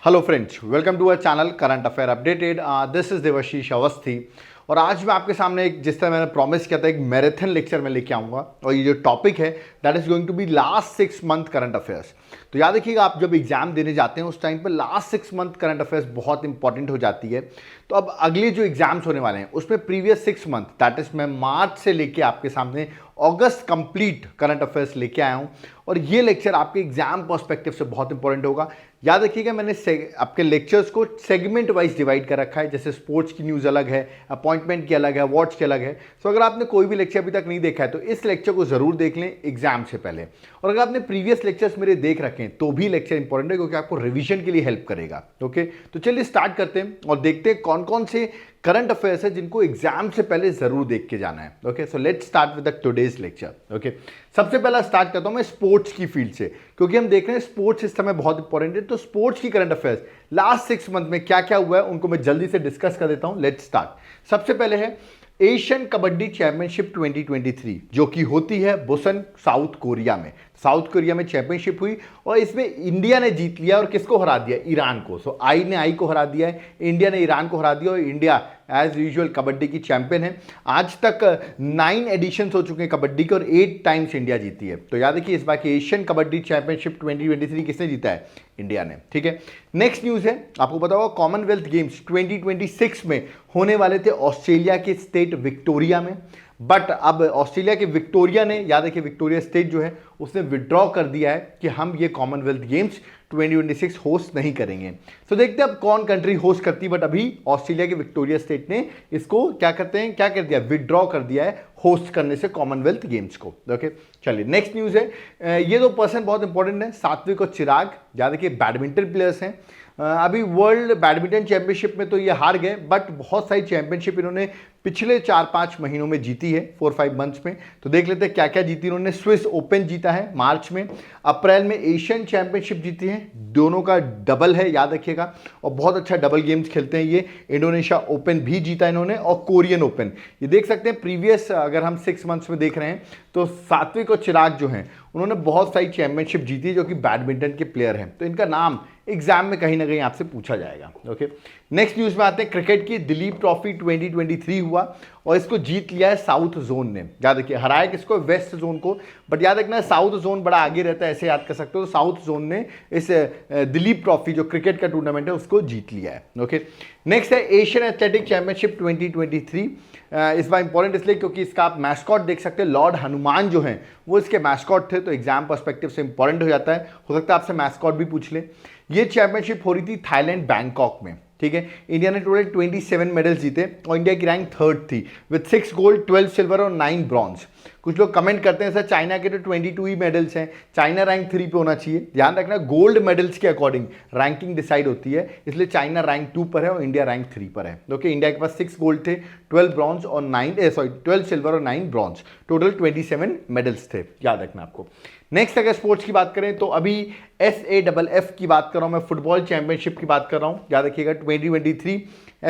Hello friends, welcome to our channel current affair updated. This is Devashish Awasthi और आज मैं आपके सामने एक जिस तरह मैंने प्रॉमिस किया था एक मैराथन लेक्चर में लेके आऊँगा और ये जो टॉपिक है that is going to be last 6 month current affairs. तो याद रखिएगा, आप जब एग्जाम देने जाते हैं उस टाइम पर लास्ट 6 मंथ करंट अफेयर्स बहुत इंपॉर्टेंट हो जाती है। तो अब अगले जो एग्जाम्स होने वाले हैं उसमें प्रीवियस 6 मंथ दैट इज मैं मार्च से लेके आपके सामने अगस्त कंप्लीट करंट अफेयर्स लेके आया हूं और ये लेक्चर आपके एग्जाम पर्सपेक्टिव से बहुत इंपॉर्टेंट होगा। याद रखिएगा, मैंने आपके लेक्चर्स को सेगमेंट वाइज डिवाइड कर रखा है, जैसे स्पोर्ट्स की न्यूज़ अलग है, अपॉइंटमेंट की अलग है, अवार्ड्स की अलग है। तो अगर आपने कोई भी लेक्चर अभी तक नहीं देखा है तो इस लेक्चर को जरूर देख लें एग्जाम से पहले। और अगर आपने प्रीवियस लेक्चर्स मेरे देख रखे हैं तो भी लेक्चर इंपॉर्टेंट है क्योंकि आपको रिवीजन के लिए हेल्प करेगा। ओके, तो चलिए स्टार्ट करते हैं और देखते हैं कौन कौन से करंट अफेयर्स है जिनको एग्जाम से पहले जरूर देख के जाना है। Okay, so let's start with the today's lecture. Okay, सबसे पहला स्टार्ट करता हूं मैं स्पोर्ट्स की फील्ड से क्योंकि हम देख रहे हैं स्पोर्ट्स इस समय बहुत इंपॉर्टेंट है। तो स्पोर्ट्स की करंट अफेयर्स लास्ट 6 मंथ में क्या क्या हुआ है उनको मैं जल्दी से डिस्कस कर देता हूं। Let's start. सबसे पहले है एशियन कबड्डी चैंपियनशिप 2023 जो कि होती है बुसन साउथ कोरिया में। साउथ कोरिया में चैंपियनशिप हुई और इसमें इंडिया ने जीत लिया और किसको हरा दिया? ईरान को। सो आई ने आई को हरा दिया है, इंडिया ने ईरान को हरा दिया और इंडिया एज यूजुअल कबड्डी की चैंपियन है। आज तक 9 एडिशंस हो चुके हैं कबड्डी के और 8 टाइम्स इंडिया जीती है। तो याद रखिए, इस बार की एशियन कबड्डी चैंपियनशिप 2023 किसने जीता है? इंडिया ने। ठीक है, नेक्स्ट न्यूज़ है, आपको पता होगा कॉमनवेल्थ गेम्स 2026 में होने वाले थे ऑस्ट्रेलिया के स्टेट विक्टोरिया में, बट अब ऑस्ट्रेलिया के विक्टोरिया ने, याद रखिए विक्टोरिया स्टेट जो है उसने विड्रॉ कर दिया है कि हम ये कॉमनवेल्थ गेम्स 2026 होस्ट नहीं करेंगे। तो देखते हैं अब कौन कंट्री होस्ट करती है, बट अभी ऑस्ट्रेलिया के विक्टोरिया स्टेट ने इसको क्या करते हैं, क्या कर दिया? विड्रॉ कर दिया है होस्ट करने से कॉमनवेल्थ गेम्स को। ओके, चलिए नेक्स्ट न्यूज़ है, ये दो पर्सन बहुत इंपॉर्टेंट है, सात्विक और चिराग। याद रखिए बैडमिंटन प्लेयर्स हैं। अभी वर्ल्ड बैडमिंटन चैंपियनशिप में तो ये हार गए, बट बहुत सारी चैंपियनशिप इन्होंने पिछले 4-5 महीनों में जीती है, 4-5 मंथ्स में। तो देख लेते हैं क्या क्या जीती इन्होंने। स्विस ओपन जीता है मार्च में, अप्रैल में एशियन चैंपियनशिप जीती है, दोनों का डबल है याद रखिएगा, और बहुत अच्छा डबल गेम्स खेलते हैं ये। इंडोनेशिया ओपन भी जीता इन्होंने और कोरियन ओपन। ये देख सकते हैं प्रीवियस अगर हम 6 मंथ्स में देख रहे हैं तो सात्विक और चिराग जो हैं उन्होंने बहुत सारी चैंपियनशिप जीती है जो कि बैडमिंटन के प्लेयर हैं। तो इनका नाम एग्जाम में कहीं ना कहीं आपसे पूछा जाएगा। ओके, नेक्स्ट न्यूज़ में आते हैं क्रिकेट की। दिलीप ट्रॉफी 2023 हुआ और इसको जीत लिया है साउथ जोन ने। याद रखिए, हराया किसको? वेस्ट जोन को, बट याद रखना साउथ जोन बड़ा आगे रहता है, ऐसे याद कर सकते हो। तो साउथ जोन ने इस दिलीप ट्रॉफी जो क्रिकेट का टूर्नामेंट है उसको जीत लिया है। ओके, नेक्स्ट है एशियन एथलेटिक चैंपियनशिप 2023। इस बार इंपॉर्टेंट इसलिए क्योंकि इसका आप मैस्कॉट देख सकते हैं, लॉर्ड हनुमान जो हैं वो इसके मैस्कॉट थे। तो एग्जाम पर्सपेक्टिव से इंपॉर्टेंट हो जाता है, हो सकता है आपसे मैस्कॉट भी पूछ ले। ये चैंपियनशिप हो रही थी थाईलैंड बैंकॉक में। ठीक है, इंडिया ने टोटल 27 मेडल्स जीते और इंडिया की रैंक 3rd थी विद 6 गोल्ड, 12 सिल्वर और 9 ब्रॉन्ज। कुछ लोग कमेंट करते हैं सर चाइना के तो 22 ही मेडल्स हैं, चाइना रैंक 3 पे होना चाहिए। ध्यान रखना गोल्ड मेडल्स के अकॉर्डिंग रैंकिंग डिसाइड होती है, इसलिए चाइना रैंक 2 पर है और इंडिया रैंक 3 पर है। ओके, इंडिया के पास 6 गोल्ड थे, 12 ब्रॉन्ज और 12 सिल्वर और 9 ब्रॉन्ज, टोटल 27 मेडल्स थे, याद रखना आपको। नेक्स्ट अगर स्पोर्ट्स की बात करें तो अभी SAFF की बात कर रहा हूं मैं, फुटबॉल चैंपियनशिप की बात कर रहा हूं। याद रखिएगा 2023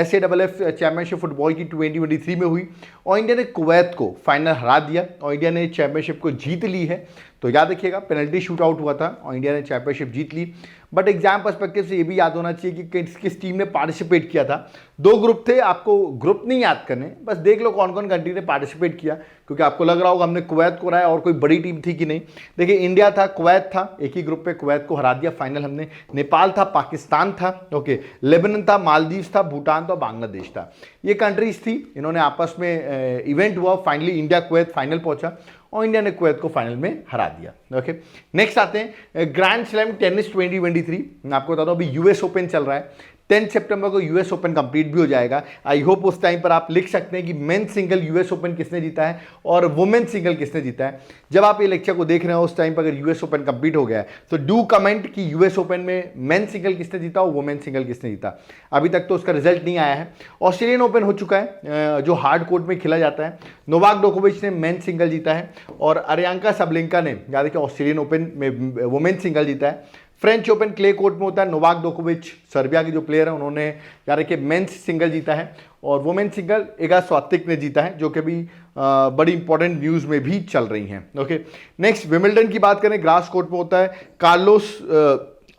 SAFF चैंपियनशिप फुटबॉल की 2023 में हुई और इंडिया ने कुवैत को फाइनल हरा दिया और इंडिया ने चैंपियनशिप को जीत ली है। तो याद रखिएगा पेनल्टी शूट आउट हुआ था और इंडिया ने चैंपियनशिप जीत ली। बट एग्जाम पर्सपेक्टिव से ये भी याद होना चाहिए कि किस टीम ने पार्टिसिपेट किया था। 2 ग्रुप थे, आपको ग्रुप नहीं याद करने, बस देख लो कौन कौन कंट्री ने पार्टिसिपेट किया, क्योंकि आपको लग रहा होगा हमने कुवैत को हराया और कोई बड़ी टीम थी कि नहीं। देखिए इंडिया था, कुवैत था, एक ही ग्रुप पे कुवैत को हरा दिया फाइनल हमने। नेपाल था, पाकिस्तान था, ओके, लेबनान था, मालदीव्स था, भूटान था, बांग्लादेश था। ये कंट्रीज थी, इन्होंने आपस में इवेंट हुआ, फाइनली इंडिया कुवैत फाइनल पहुंचा और इंडिया ने कुवैत को फाइनल में हरा दिया। ओके, नेक्स्ट आते हैं ग्रैंड स्लैम टेनिस 2023। मैं आपको बता दूं अभी US ओपन चल रहा है, 10 सितंबर को US ओपन कंप्लीट भी हो जाएगा। आई होप उस टाइम पर आप लिख सकते हैं कि मेन सिंगल US ओपन किसने जीता है और वुमेन सिंगल किसने जीता है। जब आप ये लेक्चर को देख रहे हो उस टाइम पर अगर US ओपन कंप्लीट हो गया है तो डू कमेंट कि US ओपन में मेन सिंगल किसने जीता और वुमेन सिंगल किसने जीता। अभी तक तो उसका रिजल्ट नहीं आया है। ऑस्ट्रेलियन ओपन हो चुका है जो हार्ड कोर्ट में खेला जाता है। नोवाक जोकोविच ने मेन सिंगल जीता है और अरियांका सबलेंका ने, याद रखिए, ऑस्ट्रेलियन ओपन में वुमेन सिंगल जीता है। फ्रेंच ओपन क्ले कोर्ट में होता है, नोवाक जोकोविच सर्बिया के जो प्लेयर है उन्होंने, याद रखिए, मेंस सिंगल जीता है और वुमेन सिंगल इगा स्वातिक ने जीता है, जो कि भी बड़ी इंपॉर्टेंट न्यूज़ में भी चल रही हैं। ओके, नेक्स्ट विमिल्टन की बात करें, ग्रास कोर्ट में होता है, कार्लोस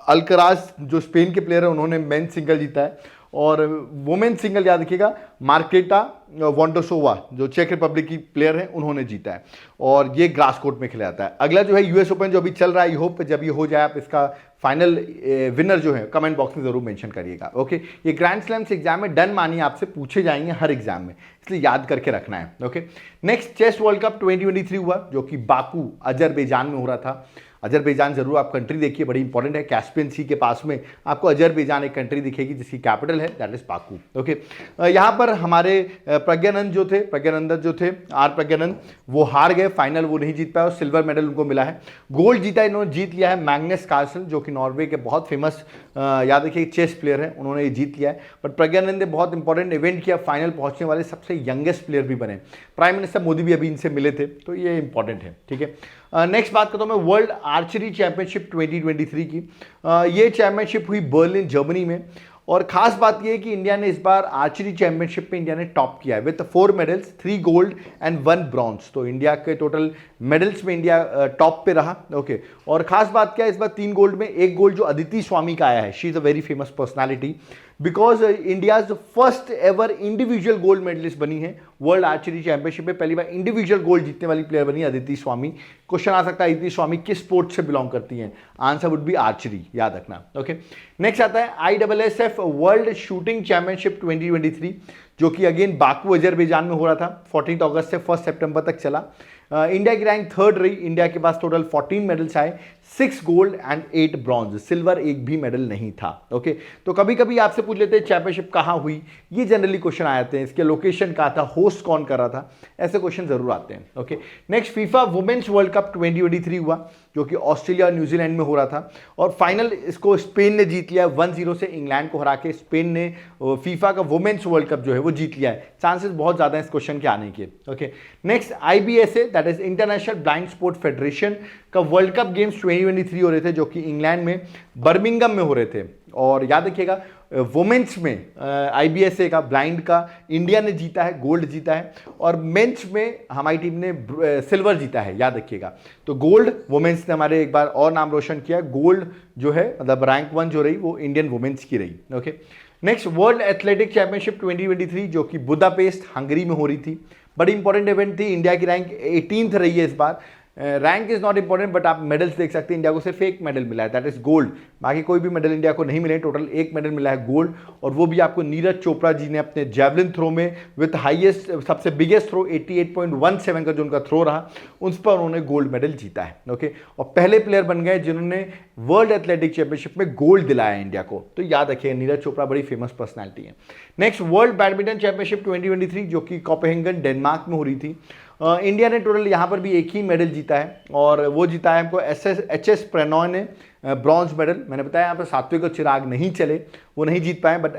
अल्कराज जो स्पेन के प्लेयर है उन्होंने मेन सिंगल जीता है, और वुमेन सिंगल याद रखिएगा मार्केटा वोंडरोसोवा जो चेक रिपब्लिक की प्लेयर है उन्होंने जीता है, और ये ग्रास कोर्ट में खेला जाता है। अगला जो है यूएस ओपन जो अभी चल रहा है, आई होप जब ये हो जाए आप इसका फाइनल विनर जो है कमेंट बॉक्स में जरूर मेंशन करिएगा। ओके, ये ग्रैंड स्लैम्स एग्जाम में डन मानिए आपसे पूछे जाएंगे हर एग्जाम में, इसलिए याद करके रखना है। Okay, next chess world cup 2023 हुआ जो कि बाकू अजरबैजान में हो रहा था। अजरबैजान जरूर आप कंट्री देखिए, बड़ी इंपॉर्टेंट है, कैस्पियन सी के पास में आपको अजरबैजान एक कंट्री दिखेगी जिसकी कैपिटल है दैट इज बाकू। ओके, यहाँ पर हमारे प्रज्ञानंद जो थे आर प्रज्ञानंद, वो हार गए फाइनल, वो नहीं जीत पाए और सिल्वर मेडल उनको मिला है। गोल्ड जीता इन्होंने जीत लिया है मैग्नस कार्लसन जो कि नॉर्वे के बहुत फेमस याद रखिए चेस प्लेयर हैं, उन्होंने ये जीत लिया है। बट प्रज्ञानंद ने बहुत इंपॉर्टेंट इवेंट किया, फाइनल पहुंचने वाले सबसे यंगेस्ट प्लेयर भी बने। प्राइम मिनिस्टर मोदी भी अभी इनसे मिले थे, तो ये इंपॉर्टेंट है। ठीक है, नेक्स्ट बात करता हूँ मैं वर्ल्ड आर्चरी चैंपियनशिप 2023 की। ये चैंपियनशिप हुई बर्लिन जर्मनी में, और खास बात यह है कि इंडिया ने इस बार आर्चरी चैंपियनशिप में इंडिया ने टॉप किया है with 4 medals, 3 gold and 1 bronze. तो इंडिया के टोटल मेडल्स में इंडिया टॉप पे रहा। ओके, और खास बात क्या है, इस बार 3 गोल्ड में 1 गोल्ड जो अदिति स्वामी का आया है, she is a very famous personality because India's first ever individual gold medalist बनी है वर्ल्ड आर्चरी चैंपियनशिप में, पहली बार इंडिविजुअल गोल्ड जीतने वाली प्लेयर बनी अदिति स्वामी। क्वेश्चन आ सकता है अदिति स्वामी किस स्पोर्ट से बिलोंग करती हैं, आंसर वुड बी आर्चरी, याद रखना। ओके, नेक्स्ट आता है ISSF वर्ल्ड शूटिंग चैंपियनशिप 2023 जो कि अगेन बाकू अजरबैजान में हो रहा था, 14 अगस्त से 1 सितंबर तक चला। इंडिया की रैंक 3rd रही, इंडिया के पास टोटल 14 मेडल्स आए, 6 गोल्ड एंड 8 ब्रॉन्ज, सिल्वर एक भी मेडल नहीं था। ओके, तो कभी कभी आपसे पूछ लेते हैं चैंपियनशिप कहाँ हुई, ये जनरली क्वेश्चन आ जाते हैं, इसके लोकेशन कहाँ था, होस्ट कौन कर रहा था, ऐसे क्वेश्चन जरूर आते हैं। Okay, next FIFA women's world cup 2023 हुआ जो कि ऑस्ट्रेलिया और न्यूजीलैंड में हो रहा था, और फाइनल इसको स्पेन ने जीत लिया 1-0 से इंग्लैंड को हरा के। स्पेन ने फीफा का वुमेन्स वर्ल्ड कप जो है वो जीत लिया है, चांसेस बहुत ज़्यादा है इस क्वेश्चन के आने के। Okay, next IBSA that is international blind sport federation का वर्ल्ड कप गेम्स 2023 हो रहे थे जो कि इंग्लैंड में बर्मिंगम में हो रहे थे, और याद रखिएगा वुमेन्स में IBSA का ब्लाइंड का इंडिया ने जीता है, गोल्ड जीता है, और मेंस में हमारी टीम ने सिल्वर जीता है, याद रखिएगा। तो गोल्ड वुमेन्स ने हमारे एक बार और नाम रोशन किया, गोल्ड जो है मतलब रैंक 1 जो रही वो इंडियन वुमेन्स की रही। Okay, next world athletic championship 2023 जो कि बुदापेस्ट हंगरी में हो रही थी, बड़ी इंपॉर्टेंट इवेंट थी। इंडिया की रैंक 18th रही है इस बार। Rank is not important but आप मेडल्स देख सकते हैं, इंडिया को सिर्फ एक मेडल मिला है दैट इज गोल्ड, बाकी कोई भी मेडल इंडिया को नहीं मिले, टोटल एक मेडल मिला है गोल्ड, और वो भी आपको नीरज चोपड़ा जी ने अपने जेवलिन थ्रो में विथ हाईएस्ट सबसे बिगेस्ट थ्रो 88.17 का जो उनका थ्रो रहा उस पर उन्होंने गोल्ड मेडल जीता है। ओके, और पहले प्लेयर बन गए जिन्होंने वर्ल्ड एथलेटिक चैंपियनशिप में गोल्ड दिलाया इंडिया को, तो याद रखिए नीरज चोपड़ा बड़ी फेमस पर्सनैलिटी है। नेक्स्ट वर्ल्ड बैडमिंटन चैंपियनशिप 2023 जो कि कोपेनहेगन डेनमार्क में हो रही थी। इंडिया ने टोटल यहाँ पर भी एक ही मेडल जीता है, और वो जीता है हमको HS प्रणॉय ने ब्रॉन्ज मेडल। मैंने बताया यहाँ पर सात्विक और चिराग नहीं चले, वो नहीं जीत पाए, बट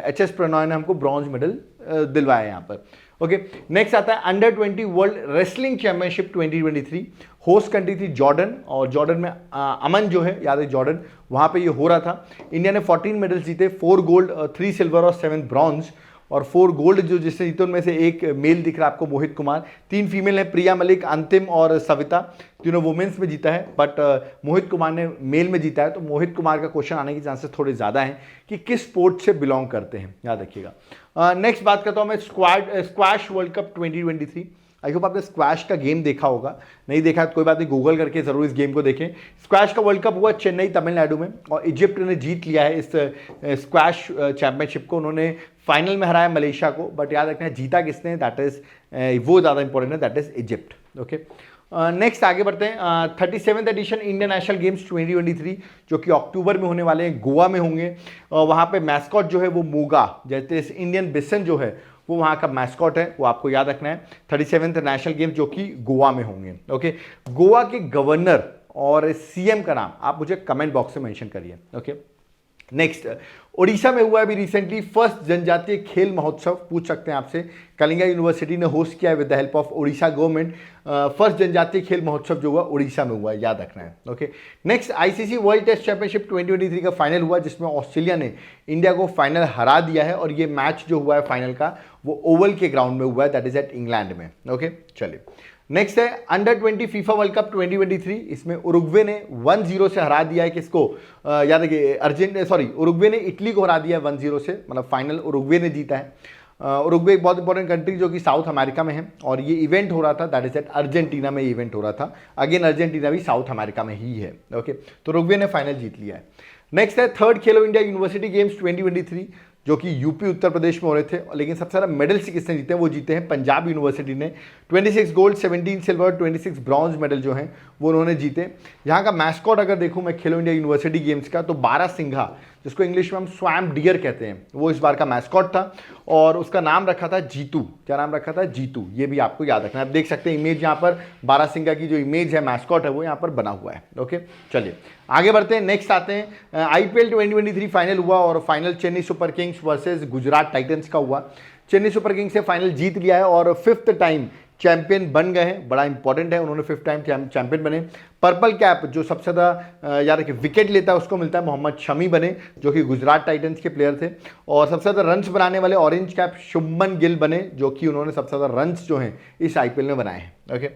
HS प्रणॉय ने हमको ब्रॉन्ज मेडल दिलवाया यहाँ पर। ओके, नेक्स्ट आता है under 20 world wrestling championship 2023, host country थी जॉर्डन, और जॉर्डन में अमन जो है याद है जॉर्डन, वहाँ पे ये हो रहा था। इंडिया ने 14 मेडल्स जीते, 4 गोल्ड 3 सिल्वर और 7 ब्रॉन्ज, और 4 गोल्ड जो जिससे जीते उनमें से एक मेल दिख रहा है आपको मोहित कुमार, 3 फीमेल हैं प्रिया मलिक, अंतिम और सविता, तीनों वुमेन्स में जीता है, बट मोहित कुमार ने मेल में जीता है। तो मोहित कुमार का क्वेश्चन आने के चांसेस थोड़े ज़्यादा हैं कि किस स्पोर्ट से बिलोंग करते हैं, याद रखिएगा। नेक्स्ट बात करता हूँ मैं squash world cup 2023। I hope आपने स्क्वैश का गेम देखा होगा, नहीं देखा तो कोई बात नहीं, गूगल करके जरूर इस गेम को देखें। स्क्वैश का वर्ल्ड कप हुआ चेन्नई तमिलनाडु में, और इजिप्ट ने जीत लिया है इस स्क्वैश चैंपियनशिप को, उन्होंने फाइनल में हराया मलेशिया को, बट याद रखना जीता किसने, दैट इज वो ज़्यादा इंपॉर्टेंट है, that is Egypt. Okay, next आगे बढ़ते हैं। 37th addition Indian national games 2023 जो कि अक्टूबर में होने वाले हैं, गोवा में होंगे, और वहाँ पे मैस्कॉट जो है वो मूगा, जैसे इंडियन बिसन जो है वो वहाँ का मैस्कॉट है, वो आपको याद रखना है। 37th नेशनल गेम्स जो कि गोवा में होंगे। ओके, गोवा के गवर्नर और CM का नाम आप मुझे कमेंट बॉक्स में मेंशन करिए। ओके, नेक्स्ट ओडिशा में हुआ अभी रिसेंटली फर्स्ट जनजातीय खेल महोत्सव, पूछ सकते हैं आपसे, कलिंगा यूनिवर्सिटी ने होस्ट किया है with the help of Odisha government. First जनजातीय खेल महोत्सव जो हुआ ओडिशा में हुआ, याद रखना है। Okay, next ICC world test championship 2023 का फाइनल हुआ जिसमें ऑस्ट्रेलिया ने इंडिया को फाइनल हरा दिया है, और ये मैच जो हुआ है फाइनल का वो ओवल के ग्राउंड में हुआ है, दैट इज एट इंग्लैंड में। ओके, चलिए नेक्स्ट है अंडर 20 फीफा वर्ल्ड कप 2023, इसमें उरुग्वे ने 1-0 से हरा दिया है किसको, याद रखिए उरुग्वे ने इटली को हरा दिया है 1-0 से, मतलब फाइनल उरुग्वे ने जीता है। उरुग्वे एक बहुत इंपॉर्टेंट कंट्री जो कि साउथ अमेरिका में है, और ये इवेंट हो रहा था दैट इज एट अर्जेंटीना में इवेंट हो रहा था। अगेन अर्जेंटीना भी साउथ अमेरिका में ही है। ओके, तो उरुग्वे ने फाइनल जीत लिया है। नेक्स्ट है थर्ड खेलो इंडिया यूनिवर्सिटी गेम्स 2023, जो कि यूपी उत्तर प्रदेश में हो रहे थे, लेकिन सबसे ज़्यादा मेडल्स किसने जीते हैं, वो जीते हैं पंजाब यूनिवर्सिटी ने। 26 गोल्ड, 17 सिल्वर, 26 ब्रॉन्ज मेडल जो हैं वो उन्होंने जीते। यहाँ का मैस्कॉट अगर देखूँ मैं खेलो इंडिया यूनिवर्सिटी गेम्स का, तो बारासिंघा, जिसको इंग्लिश में हम स्वैम्प डियर कहते हैं, वो इस बार का मैस्कॉट था, और उसका नाम रखा था जीतू। क्या नाम रखा था? जीतू। ये भी आपको याद रखना है। आप देख सकते हैं इमेज यहाँ पर, बारासिंघा की जो इमेज है, मैस्कॉट है, वो यहाँ पर बना हुआ है। ओके, चलिए आगे बढ़ते हैं। नेक्स्ट आते हैं IPL 2023 फाइनल हुआ, और final Chennai super Kings versus Gujarat Titans का हुआ। चेन्नई सुपर किंग्स से फाइनल जीत लिया है और 5th टाइम चैंपियन बन गए हैं। बड़ा इंपॉर्टेंट है, उन्होंने 5th टाइम चैंपियन बने। पर्पल कैप जो सबसे ज़्यादा यार कि विकेट लेता है उसको मिलता है, मोहम्मद शमी बने, जो कि गुजरात टाइटंस के प्लेयर थे। और सबसे ज़्यादा रन्स बनाने वाले ऑरेंज कैप शुभमन गिल बने, जो कि उन्होंने सबसे ज़्यादा रन्स जो हैं इस IPL में बनाए हैं। Okay,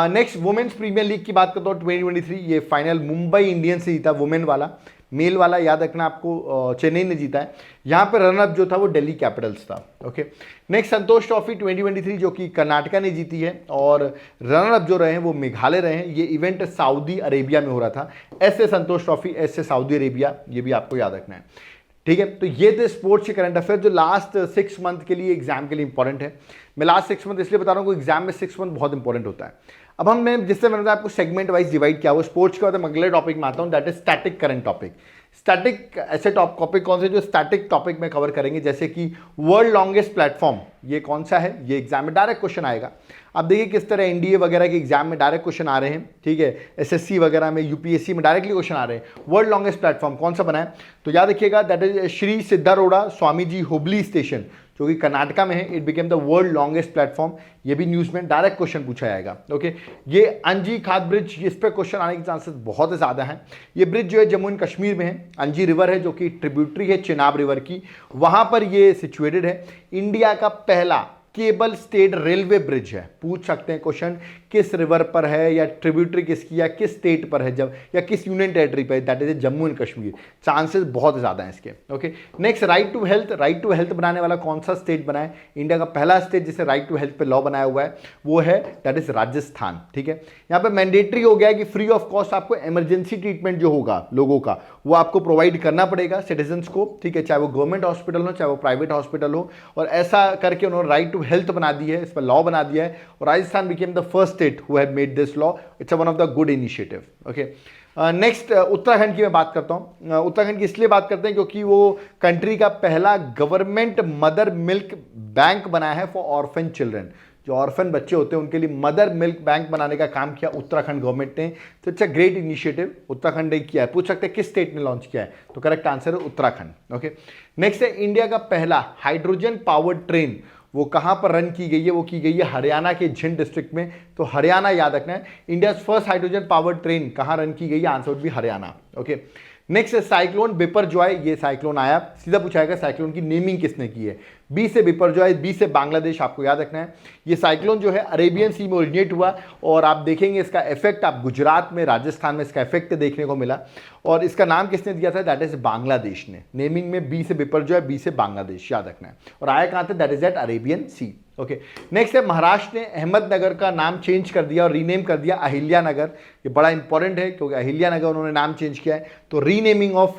next women's premier league की बात करता हूँ 2023, ये फाइनल मुंबई इंडियंस से जीता, वुमेन वाला। मेल वाला याद रखना आपको, चेन्नई ने जीता है। यहाँ पे रनअप जो था वो दिल्ली कैपिटल्स था। ओके, नेक्स्ट संतोष ट्रॉफी 2023, जो कि कर्नाटका ने जीती है, और रनअप जो रहे हैं वो मेघालय रहे हैं। ये इवेंट सऊदी अरेबिया में हो रहा था। ऐसे संतोष ट्रॉफी, ऐसे सऊदी अरेबिया, ये भी आपको याद रखना है। ठीक है, तो ये थे स्पोर्ट्स के करंट अफेयर जो लास्ट 6 मंथ के लिए एग्जाम के लिए इंपॉर्टेंट है। मैं लास्ट 6 मंथ इसलिए बता रहा हूँ कि एग्जाम में 6 मंथ बहुत इंपॉर्टेंट होता है। अब हमने जिससे मैंने आपको सेगमेंट वाइज डिवाइड किया, वो स्पोर्ट्स के बाद हम अगले टॉपिक में आता हूँ, that is static current topic. Static ऐसे टॉपिक कौन से जो स्टैटिक टॉपिक में कवर करेंगे, जैसे कि वर्ल्ड लॉन्गेस्ट प्लेटफॉर्म, ये कौन सा है, ये एग्जाम में डायरेक्ट क्वेश्चन आएगा। अब देखिए किस तरह NDA वगैरह के एग्जाम में डायरेक्ट क्वेश्चन आ रहे हैं। ठीक है, SSC वगैरह में, UPSC में डायरेक्टली क्वेश्चन आ रहे हैं। वर्ल्ड लॉन्गेस्ट प्लेटफॉर्म कौन सा बना है, तो याद रखिएगा that is Shri Siddharudha Swami ji Hubli station, जो कि कर्नाटका में है। It became the world longest platform. ये भी न्यूज़ में डायरेक्ट क्वेश्चन पूछा जाएगा। ओके, ये अंजी खाद ब्रिज, इस पर क्वेश्चन आने के चांसेस बहुत ज़्यादा हैं। ये ब्रिज जो है जम्मू एंड कश्मीर में है। अंजी रिवर है जो कि ट्रिब्यूटरी है चिनाब रिवर की, वहाँ पर ये सिचुएटेड है। इंडिया का पहला केबल स्टेट रेलवे ब्रिज है। पूछ सकते हैं क्वेश्चन, किस रिवर पर है, या ट्रिब्यूटरी किसकी, या किस स्टेट पर है, जब या किस यूनियन टेरिटरी पर है, that is Jammu and Kashmir. Chances बहुत ज़्यादा हैं इसके। Okay, next right to health. Right to health बनाने वाला कौन सा स्टेट बना है? इंडिया का पहला स्टेट जिसे राइट टू हेल्थ पे लॉ बनाया हुआ है वो है दैट इज राजस्थान। ठीक है, यहाँ पे मैंडेटरी हो गया है कि फ्री ऑफ कॉस्ट आपको इमरजेंसी ट्रीटमेंट जो होगा लोगों का, वो आपको प्रोवाइड करना पड़ेगा सिटीजन्स को। ठीक है, चाहे वो गवर्नमेंट हॉस्पिटल हो, चाहे वो प्राइवेट हॉस्पिटल हो, और ऐसा करके उन्होंने राइट टू हेल्थ बना दी है, इस पर लॉ बना दिया है। और Rajasthan became the first state who had made this law. It's one of the good initiative. Okay, next Uttarakhand की मैं बात करता हूँ। उत्तराखंड की इसलिए बात करते हैं क्योंकि वो कंट्री का पहला गवर्नमेंट मदर मिल्क बैंक बनाया है फॉर ऑर्फन चिल्ड्रन। जो ऑर्फन बच्चे होते हैं उनके लिए मदर मिल्क बैंक बनाने का काम किया उत्तराखंड गवर्नमेंट ने। तो it's a great initiative, Uttarakhand ने किया है। पूछ सकते हैं किस स्टेट ने लॉन्च किया है, तो करेक्ट आंसर है उत्तराखंड। ओके, नेक्स्ट है इंडिया का पहला हाइड्रोजन पावर्ड ट्रेन, वो कहाँ पर रन की गई है? वो की गई है हरियाणा के जिंद डिस्ट्रिक्ट में। तो हरियाणा याद रखना है। India first hydrogen powered train कहाँ रन की गई है? Answer would B Haryana. Okay, next cyclone Biparjoy. ये साइक्लोन आया, सीधा पूछाएगा साइक्लोन की नेमिंग किसने की है? बी से बिपरजॉय, बी से बांग्लादेश, आपको याद रखना है। ये साइक्लोन जो है अरेबियन सी में ओरिजिनेट हुआ, और आप देखेंगे इसका इफेक्ट आप गुजरात में, राजस्थान में इसका इफेक्ट देखने को मिला। और इसका नाम किसने दिया था? दैट इज बांग्लादेश ने। नेमिंग में बी से बिपरजॉय, बी से बांग्लादेश, याद रखना है। और आया कहाँ था? That is at Arabian sea. Okay, next है महाराष्ट्र ने अहमदनगर का नाम चेंज कर दिया और रीनेम कर दिया अहिल्या नगर। ये बड़ा इंपॉर्टेंट है क्योंकि अहिल्या नगर उन्होंने नाम चेंज किया है। तो रीनेमिंग ऑफ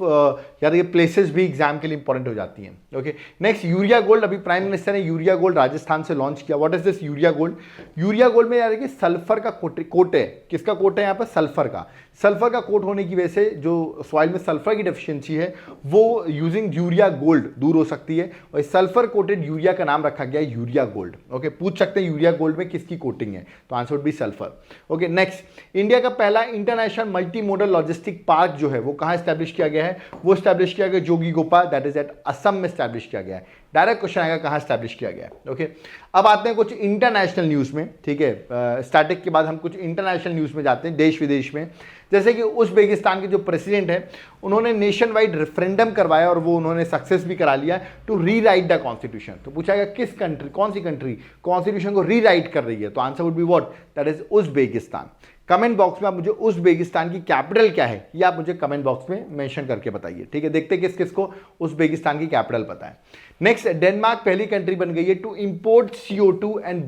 यार ये प्लेसेस भी एग्जाम के लिए इंपॉर्टेंट हो जाती हैं। Okay, next urea gold. अभी प्राइम मिनिस्टर ने यूरिया गोल्ड राजस्थान से लॉन्च किया। What is this urea gold? Urea gold में यार कि सल्फर का कोट है। किसका कोट है यहाँ पर? सल्फर का। सल्फर का कोट होने की वजह से जो सॉइल में सल्फर की डेफिशिएंसी है वो यूजिंग यूरिया गोल्ड दूर हो सकती है, और इस सल्फर कोटेड यूरिया का नाम रखा गया है यूरिया गोल्ड। ओके, पूछ सकते हैं यूरिया गोल्ड में किसकी कोटिंग है, तो answer would B sulphur. Okay, next India का पहला international multi modal logistic park जो है वो कहाँ स्टैब्लिश किया गया है? वो स्टैब्लिश किया गया Jogighopa, that is at Assam में स्टैब्लिश किया गया है। डायरेक्ट क्वेश्चन आएगा कहाँ स्टैब्लिश किया गया है। ओके, अब आते हैं कुछ इंटरनेशनल न्यूज़ में। ठीक है, स्टैटिक के बाद हम कुछ इंटरनेशनल न्यूज़ में जाते हैं, देश विदेश में। जैसे कि उज़्बेकिस्तान के जो प्रेसिडेंट हैं उन्होंने नेशन वाइड रेफरेंडम करवाया और वो उन्होंने सक्सेस भी करा लिया टू रीराइट द कॉन्स्टिट्यूशन। तो पूछा गया किस कंट्री, कौन सी कंट्री कॉन्स्टिट्यूशन को रीराइट कर रही है, तो answer would be what, that is Uzbekistan. Comment box में आप मुझे उज़्बेकिस्तान की कैपिटल क्या है ये आप मुझे कमेंट बॉक्स में मेंशन करके बताइए, ठीक है। देखते हैं किस किस को उज़्बेकिस्तान की कैपिटल पता है। नेक्स्ट, डेनमार्क पहली कंट्री बन गई है टू इंपोर्ट CO2 एंड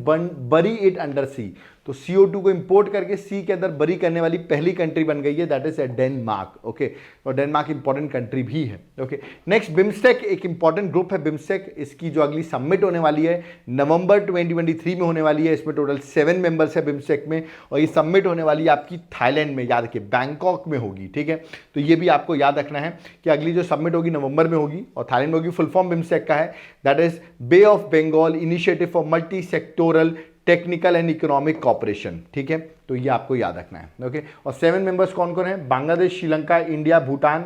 बरी इट अंडर सी। तो CO2 को इंपोर्ट करके सी के अंदर बरी करने वाली पहली कंट्री बन गई है, दैट इज डेनमार्क। ओके, और डेनमार्क इंपॉर्टेंट कंट्री भी है। ओके, नेक्स्ट, बिम्स्टेक एक इंपॉर्टेंट ग्रुप है बिम्स्टेक। इसकी जो अगली समिट होने वाली है नवंबर 2023 में होने वाली है। इसमें टोटल 7 मेंबर्स है बिम्स्टेक में, और ये समिट होने वाली है आपकी थाईलैंड में, याद रखिए बैंकॉक में होगी, ठीक है। तो ये भी आपको याद रखना है कि अगली जो समिट होगी नवंबर में होगी और थाईलैंड में होगी। फुल फॉर्म बिम्स्टेक का है, that is Bay of Bengal initiative for multi sectoral technical and economic cooperation, ठीक है। तो ये आपको याद रखना है। ओके, और 7 मेंबर्स कौन कौन है, Bangladesh, Sri Lanka, India, Bhutan,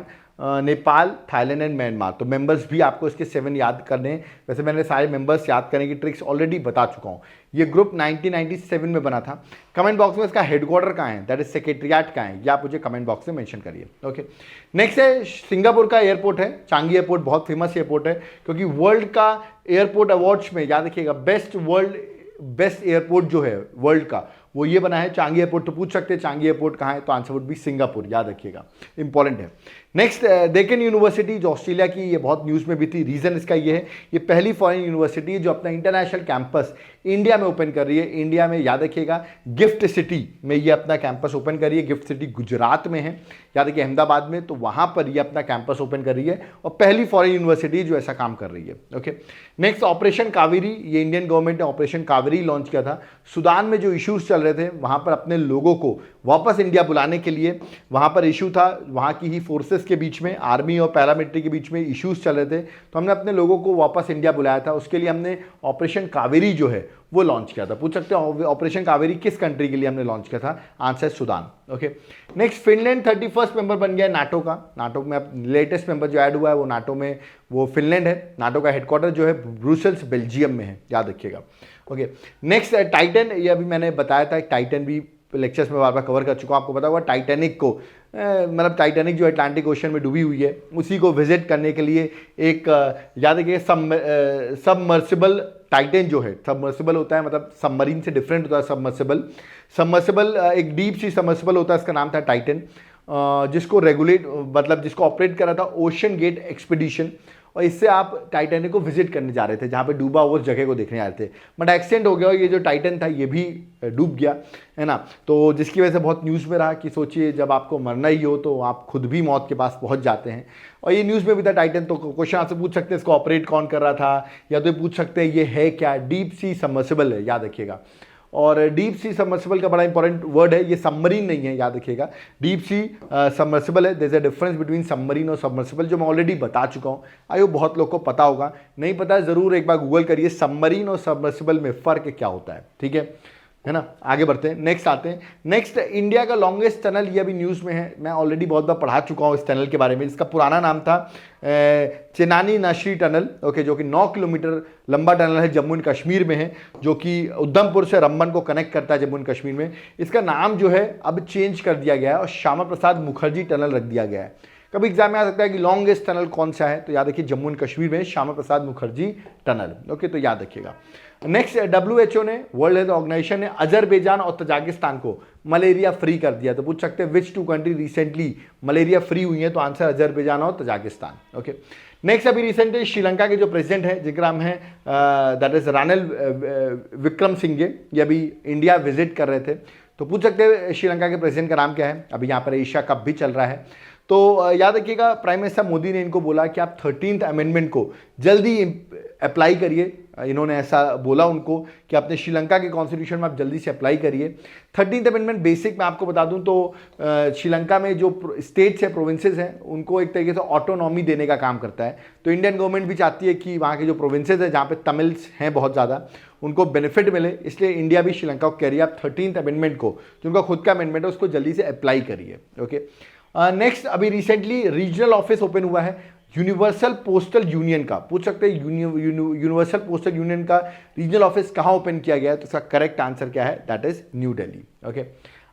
Nepal, Thailand and Myanmar. तो मेंबर्स भी आपको इसके 7 याद करने हैं। वैसे मैंने सारे मेंबर्स याद करने की ट्रिक्स ऑलरेडी बता चुका हूँ। ये ग्रुप 1997 में बना था। कमेंट बॉक्स में इसका हेडक्वार्टर कहाँ है, दैट इज सेक्रेटरिएट कहाँ है, ये आप मुझे कमेंट बॉक्स में मेंशन करिए। ओके, नेक्स्ट है सिंगापुर का एयरपोर्ट है चांगी एयरपोर्ट। बहुत फेमस एयरपोर्ट है क्योंकि वर्ल्ड का एयरपोर्ट अवार्ड्स में याद रखिएगा बेस्ट एयरपोर्ट जो है वर्ल्ड का वो ये बना है चांगी एयरपोर्ट। तो पूछ सकते हैं चांगी एयरपोर्ट कहाँ है, तो आंसर वुड बी सिंगापुर, याद रखिएगा, इंपॉर्टेंट है। नेक्स्ट, डेक्कन यूनिवर्सिटी जो ऑस्ट्रेलिया की, ये बहुत न्यूज़ में भी थी। रीज़न इसका ये है, ये पहली फॉरेन यूनिवर्सिटी है जो अपना इंटरनेशनल कैंपस इंडिया में ओपन कर रही है। इंडिया में याद रखिएगा गिफ्ट सिटी में ये अपना कैंपस ओपन कर रही है। गिफ्ट सिटी गुजरात में है, याद रखिए अहमदाबाद में। तो वहाँ पर ये अपना कैंपस ओपन कर रही है और पहली फॉरेन यूनिवर्सिटी जो ऐसा काम कर रही है। Okay, next, operation Kaveri. ये इंडियन गवर्नमेंट ने ऑपरेशन कावेरी लॉन्च किया था। सूडान में जो इश्यूज चल रहे थे वहाँ पर अपने लोगों को वापस इंडिया बुलाने के लिए, वहाँ पर इशू था, वहाँ की ही फोर्सेस के बीच में, आर्मी और पैरामिलिट्री के बीच में इश्यूज चल रहे थे। तो हमने अपने लोगों को वापस इंडिया बुलाया था। उसके लिए हमने ऑपरेशन कावेरी जो है वो लॉन्च किया था। पूछ सकते हैं ऑपरेशन कावेरी किस कंट्री के लिए हमने लॉन्च किया था, answer Sudan. Okay, next, Finland 31st member बन गया है नाटो का। नाटो में अब लेटेस्ट मेंबर जो ऐड हुआ है वो नाटो में वो फिनलैंड है। नाटो का हेडक्वार्टर जो है ब्रुसेल्स बेल्जियम में है, याद रखिएगा। Okay, next, Titan. ये अभी मैंने बताया था, टाइटन भी लेक्चर्स में बार बार कवर कर चुका हूँ। आपको पता होगा टाइटैनिक को, मतलब टाइटैनिक जो अटलांटिक ओशन में डूबी हुई है उसी को विजिट करने के लिए एक याद रखिए सबमर्सिबल टाइटन जो है, सबमर्सिबल होता है मतलब सबमरीन से डिफरेंट होता है। सबमर्सिबल एक डीप सी सबमर्सिबल होता है, इसका नाम था टाइटन, जिसको रेगुलेट मतलब जिसको ऑपरेट कर रहा था ओशन गेट एक्सपीडिशन। और इससे आप टाइटैनिक को विजिट करने जा रहे थे जहाँ पे डूबा हुआ उस जगह को देखने आ रहे थे, बट एक्सीडेंट हो गया और ये जो टाइटन था ये भी डूब गया, है ना। तो जिसकी वजह से बहुत न्यूज़ में रहा कि सोचिए जब आपको मरना ही हो तो आप खुद भी मौत के पास पहुँच जाते हैं। और ये न्यूज़ में भी था टाइटन। तो क्वेश्चन आपसे पूछ सकते हैं इसको ऑपरेट कौन कर रहा था, या तो पूछ सकते हैं ये है क्या, डीप सी सबमर्सिबल है, याद रखिएगा। और डीप सी सबमर्सिबल का बड़ा इंपॉर्टेंट वर्ड है, ये सबमरीन नहीं है, याद रखिएगा, डीप सी सबमर्सिबल है। There is a difference between submarine और सबमर्सिबल जो मैं ऑलरेडी बता चुका हूँ। आई होप बहुत लोग को पता होगा, नहीं पता ज़रूर एक बार गूगल करिए सबमरीन और सबमर्सिबल में फ़र्क क्या होता है, ठीक है ना। आगे बढ़ते हैं, नेक्स्ट आते हैं। नेक्स्ट, इंडिया का लॉन्गेस्ट टनल, ये अभी न्यूज़ में है। मैं ऑलरेडी बहुत बार पढ़ा चुका हूँ इस टनल के बारे में। इसका पुराना नाम था चेनानी नाशरी टनल, ओके, जो कि 9 किलोमीटर लंबा टनल है, जम्मू एंड कश्मीर में है, जो कि उधमपुर से रम्बन को कनेक्ट करता है जम्मू एंड कश्मीर में। इसका नाम जो है अब चेंज कर दिया गया है और श्यामा प्रसाद मुखर्जी टनल रख दिया गया है। कभी एग्जाम में आ सकता है कि लॉन्गेस्ट टनल कौन सा है, तो याद रखिए जम्मू एंड कश्मीर में श्यामा प्रसाद मुखर्जी टनल, ओके, तो याद रखिएगा। नेक्स्ट, WHO ने, वर्ल्ड हेल्थ ऑर्गेनाइजेशन ने अजरबैजान और तजाकिस्तान को मलेरिया फ्री कर दिया। तो पूछ सकते हैं विच 2 कंट्री रिसेंटली मलेरिया फ्री हुई है, तो आंसर अजरबैजान और तजाकिस्तान। ओके, नेक्स्ट, अभी रिसेंटली श्रीलंका के जो प्रेसिडेंट है जिनका नाम है दैट इज रानिल विक्रमसिंघे, ये अभी इंडिया विजिट कर रहे थे। तो पूछ सकते हैं श्रीलंका के प्रेसिडेंट का नाम क्या है। अभी यहाँ पर एशिया कप भी चल रहा है। तो याद रखिएगा प्राइम मिनिस्टर मोदी ने इनको बोला कि आप 13th अमेंडमेंट को जल्दी अप्लाई करिए। इन्होंने ऐसा बोला उनको कि अपने श्रीलंका के कॉन्स्टिट्यूशन में आप जल्दी से अप्लाई करिए। 13th अमेंडमेंट बेसिक मैं आपको बता दूं तो श्रीलंका में जो स्टेट्स हैं, प्रोविंसेस हैं, उनको एक तरीके से ऑटोनॉमी देने का काम करता है। तो इंडियन गवर्नमेंट भी चाहती है कि वहाँ के जो प्रोविंसेस हैं जहाँ पे तमिल्स हैं बहुत ज़्यादा, उनको बेनिफिट मिले, इसलिए इंडिया भी श्रीलंका को कह रही है आप 13th अमेंडमेंट को, जो उनका खुद का अमेंडमेंट है, उसको जल्दी से अप्लाई करिए। ओके, नेक्स्ट, अभी रिसेंटली रीजनल ऑफिस ओपन हुआ है यूनिवर्सल पोस्टल यूनियन का। पूछ सकते हैं यूनिवर्सल पोस्टल यूनियन का रीजनल ऑफिस कहाँ ओपन किया गया है, तो इसका करेक्ट आंसर क्या है, that is new Delhi. Okay,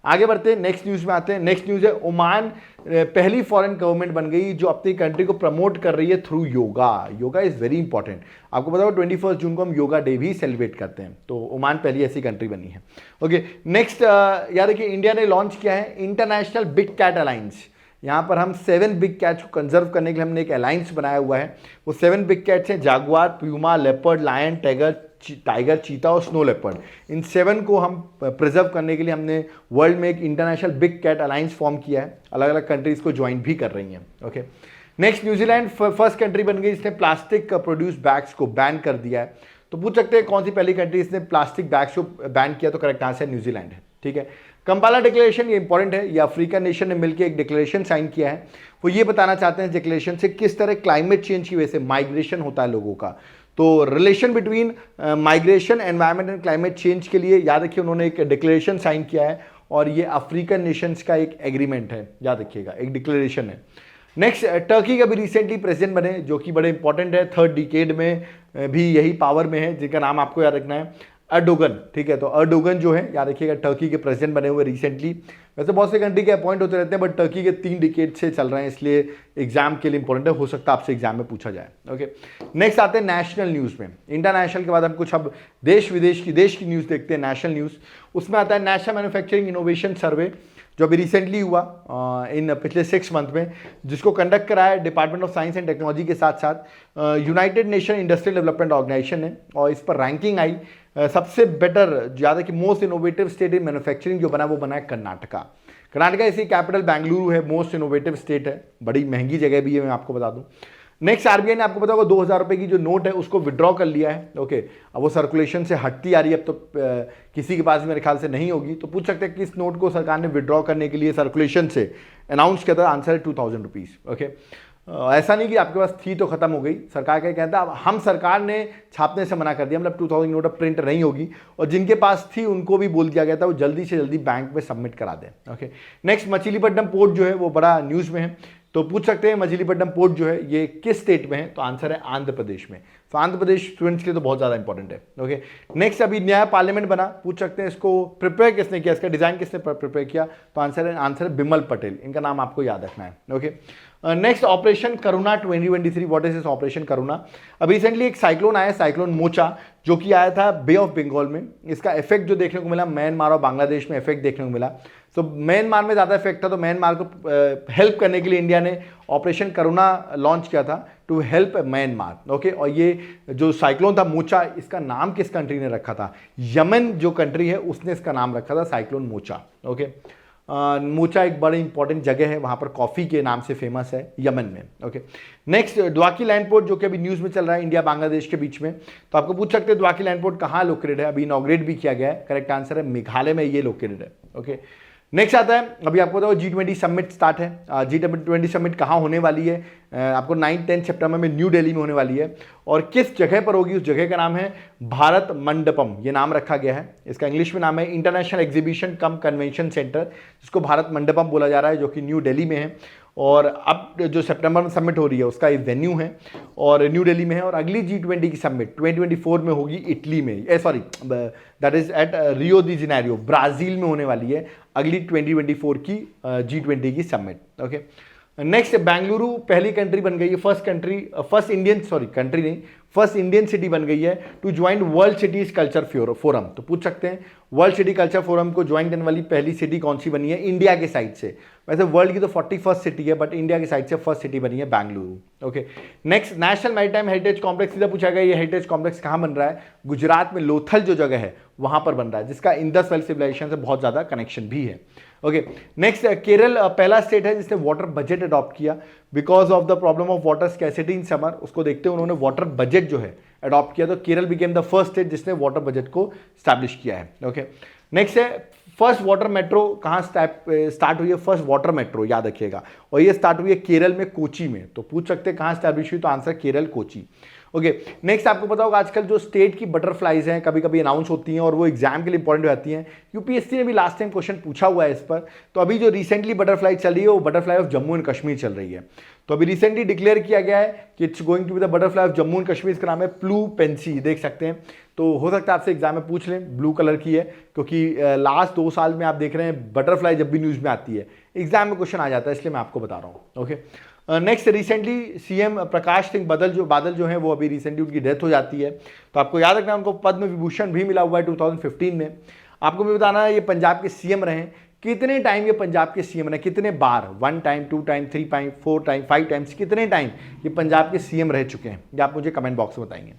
आगे बढ़ते हैं, नेक्स्ट न्यूज़ में आते हैं। नेक्स्ट न्यूज़ है ओमान पहली फॉरेन गवर्नमेंट बन गई जो अपनी कंट्री को प्रमोट कर रही है through yoga. Yoga is very important. आपको पता होगा 21 जून को हम योगा डे भी सेलिब्रेट करते हैं, तो ओमान पहली ऐसी कंट्री बनी है। ओके, नेक्स्ट याद देखिए, इंडिया ने लॉन्च किया है इंटरनेशनल बिग कैट अलायंस। यहाँ पर हम 7 बिग कैट्स को कंजर्व करने के लिए हमने एक अलायंस बनाया हुआ है। वो 7 बिग कैट्स हैं, Jaguar, Puma, leopard, lion, tiger, चीता और स्नो लेपर्ड। इन 7 को हम प्रिजर्व करने के लिए हमने वर्ल्ड में एक international big cat alliance form किया है। अलग अलग कंट्रीज को ज्वाइन भी कर रही हैं। Okay, next, New Zealand first country बन गई जिसने प्लास्टिक प्रोड्यूस बैग्स को बैन कर दिया है। तो पूछ सकते हैं कौन सी पहली कंट्री इसने प्लास्टिक बैग्स को बैन किया, तो करेक्ट आंसर न्यूजीलैंड है। ठीक है, कंपाला डिक्लेरेशन, ये इंपॉर्टेंट है, ये अफ्रीकन नेशन ने मिलकर एक डिक्लेरेशन साइन किया है। वो ये बताना चाहते हैं डिक्लेरेशन से किस तरह क्लाइमेट चेंज की वजह से माइग्रेशन होता है लोगों का। तो relation between migration, environment and climate change के लिए याद रखिए उन्होंने एक डिक्लेरेशन साइन किया है, और ये अफ्रीकन नेशंस का एक एग्रीमेंट है, याद रखिएगा, एक डिक्लेरेशन है। नेक्स्ट, टर्की का भी रिसेंटली प्रेसिडेंट बने जो कि बड़े इंपॉर्टेंट है, थर्ड डिकेड में भी यही पावर में है, जिनका नाम आपको याद रखना है, अर्डोगन। ठीक है, तो अर्डोगन जो है याद रखिएगा टर्की के प्रेसिडेंट बने हुए रिसेंटली। वैसे बहुत से कंट्री के अपॉइंट होते रहते हैं, बट टर्की के 3 डिकेड से चल रहे हैं, इसलिए एग्जाम के लिए इंपॉर्टेंट है, हो सकता है आपसे एग्जाम में पूछा जाए। ओके, नेक्स्ट आते हैं नेशनल न्यूज़ में। इंटरनेशनल के बाद हम कुछ अब देश विदेश की न्यूज़ देखते हैं। नेशनल न्यूज़, उसमें आता है नेशनल मैन्युफैक्चरिंग इनोवेशन सर्वे जो अभी रिसेंटली हुआ इन पिछले 6 मंथ में, जिसको कंडक्ट कराया department of science and technology के साथ साथ United Nation industrial development organization ने, और इस पर रैंकिंग आई सबसे बेटर, ज़्यादा कि most innovative state in manufacturing जो बना वो बना है कर्नाटका। कर्नाटका इसी कैपिटल बेंगलुरु है, मोस्ट इनोवेटिव स्टेट है, बड़ी महंगी जगह भी है, मैं आपको बता दूं। नेक्स्ट, आरबीआई ने आपको पता होगा 2000 रुपये की जो नोट है उसको विड्रॉ कर लिया है। ओके, अब वो सर्कुलेशन से हटती आ रही है, अब तो किसी के पास मेरे ख्याल से नहीं होगी। तो पूछ सकते हैं कि इस नोट को सरकार ने विड्रॉ करने के लिए सर्कुलेशन से अनाउंस किया था, आंसर है 2000 रुपीज़। ओके, ऐसा नहीं कि आपके पास थी तो खत्म हो गई, सरकार क्या कहता है, अब हम सरकार ने छापने से मना कर दिया, मतलब 2000 नोट अब प्रिंट नहीं होगी, और जिनके पास थी उनको भी बोल दिया गया था वो जल्दी से जल्दी बैंक में सबमिट करा दें। ओके, नेक्स्ट, मछलीपट्टनम पोर्ट जो है वो बड़ा न्यूज़ में है। तो पूछ सकते हैं मछलीपट्टनम पोर्ट जो है ये किस स्टेट में है, तो आंसर है आंध्र प्रदेश में। तो आंध्र प्रदेश स्टूडेंट्स के लिए तो बहुत ज़्यादा इंपॉर्टेंट है। ओके, नेक्स्ट, अभी नया पार्लियामेंट बना, पूछ सकते हैं इसको प्रिपेयर किसने किया, इसका डिजाइन किसने प्रिपेयर किया, तो आंसर है बिमल पटेल, इनका नाम आपको याद रखना है। Okay, next, operation Karuna 2023, what is this operation Karuna. अब रिसेंटली एक साइक्लोन आया, साइक्लोन मोचा, जो कि आया था बे ऑफ बंगाल में। इसका इफेक्ट जो देखने को मिला म्यांमार और बांग्लादेश में इफेक्ट देखने को मिला। तो म्यांमार में ज़्यादा इफेक्ट था, तो म्यांमार को हेल्प करने के लिए इंडिया ने ऑपरेशन करुणा लॉन्च किया था टू हेल्प म्यांमार। ओके, और ये जो साइक्लोन था मोचा, इसका नाम किस कंट्री ने रखा था, यमन जो कंट्री है उसने इसका नाम रखा था साइक्लोन मोचा। ओके, मोचा एक बड़ी इंपॉर्टेंट जगह है, वहाँ पर कॉफ़ी के नाम से फेमस है यमन में। ओके, नेक्स्ट, द्वाकी लैंड पोर्ट जो कि अभी न्यूज़ में चल रहा है इंडिया बांग्लादेश के बीच में। तो आपको पूछ सकते हैं द्वाकी लैंड पोर्ट कहाँ लोकेटेड है, अभी इनॉग्रेट भी किया गया है, करेक्ट आंसर है मेघालय में ये लोकेटेड है। ओके, नेक्स्ट आता है, अभी आपको बताओ G20 समिट स्टार्ट है। G20 समिट कहाँ होने वाली है, आपको 9-10 सितंबर में न्यू दिल्ली में होने वाली है, और किस जगह पर होगी, उस जगह का नाम है भारत मंडपम, ये नाम रखा गया है। इसका इंग्लिश में नाम है इंटरनेशनल एग्जीबिशन कम कन्वेंशन सेंटर, जिसको भारत मंडपम बोला जा रहा है, जो कि न्यू दिल्ली में है। और अब जो सितंबर में समिट हो रही है उसका एक वेन्यू है और न्यू दिल्ली में है, और अगली G20 की समिट 2024 में होगी इटली में, sorry that is at Rio de Janeiro, Brazil में होने वाली है अगली 2024 की G20 की समिट। ओके, नेक्स्ट, बेंगलुरु पहली कंट्री बन गई है, फर्स्ट इंडियन सिटी बन गई है to join world cities culture forum. तो पूछ सकते हैं वर्ल्ड सिटी कल्चर फोरम को ज्वाइन करने वाली पहली सिटी कौन सी बनी है इंडिया के साइड से। वैसे वर्ल्ड की तो 41st सिटी है, बट इंडिया की साइड से फर्स्ट सिटी बनी है Bengaluru. Okay, next, national maritime heritage complex, सीधा पूछा गया ये हेरिटेज कॉम्प्लेक्स कहाँ बन रहा है, गुजरात में लोथल जो जगह है वहां पर बन रहा है, जिसका इंडस वैली सिविलाइजेशन से बहुत ज्यादा कनेक्शन भी है। ओके, नेक्स्ट, केरल पहला स्टेट है जिसने वाटर बजट अडॉप्ट किया because of the problem of water scarcity in summer, उसको देखते हुए उन्होंने वाटर बजट जो है अडॉप्ट किया। तो Kerala became the first state जिसने वाटर बजट को स्टैब्लिश किया है। ओके, नेक्स्ट है फर्स्ट वाटर मेट्रो कहाँ स्टार्ट हुई है, फर्स्ट वाटर मेट्रो याद रखिएगा, और ये स्टार्ट हुई है केरल में कोची में। तो पूछ सकते हैं कहाँ स्टैब्लिश हुई, तो answer Kerala Kochi. Okay, next आपको पता होगा आजकल जो स्टेट की बटरफ्लाइज हैं कभी कभी अनाउंस होती हैं और वो एग्जाम के लिए इंपॉर्टेंट हो जाती हैं। यूपीएससी ने भी लास्ट टाइम क्वेश्चन पूछा हुआ है इस पर। तो अभी जो रिसेंटली बटरफ्लाई चल रही है वो butterfly of Jammu and Kashmir चल रही है। तो अभी रिसेंटली डिक्लेयर किया गया है कि it's going to be the butterfly of Jammu and Kashmir. इसका नाम है प्लू पेंसी, देख सकते हैं। तो हो सकता है आपसे एग्जाम में पूछ लें, ब्लू कलर की है, क्योंकि लास्ट 2 साल में आप देख रहे हैं बटरफ्लाई जब भी न्यूज़ में आती है एग्जाम में क्वेश्चन आ जाता है, इसलिए मैं आपको बता रहा हूँ। Okay, next recently CM Prakash Singh Badal जो हैं वो अभी रिसेंटली उनकी डेथ हो जाती है। तो आपको याद रखना उनको पद्म विभूषण भी मिला हुआ है 2015 में। आपको भी बताना है ये पंजाब के सीएम रहे, कितने टाइम ये पंजाब के सीएम रहे, कितने बार, 1 time, 2 time, 3 time, 4 time, 5 times, कितने टाइम ये पंजाब के सीएम रह चुके हैं, ये आप मुझे कमेंट बॉक्स में बताएंगे।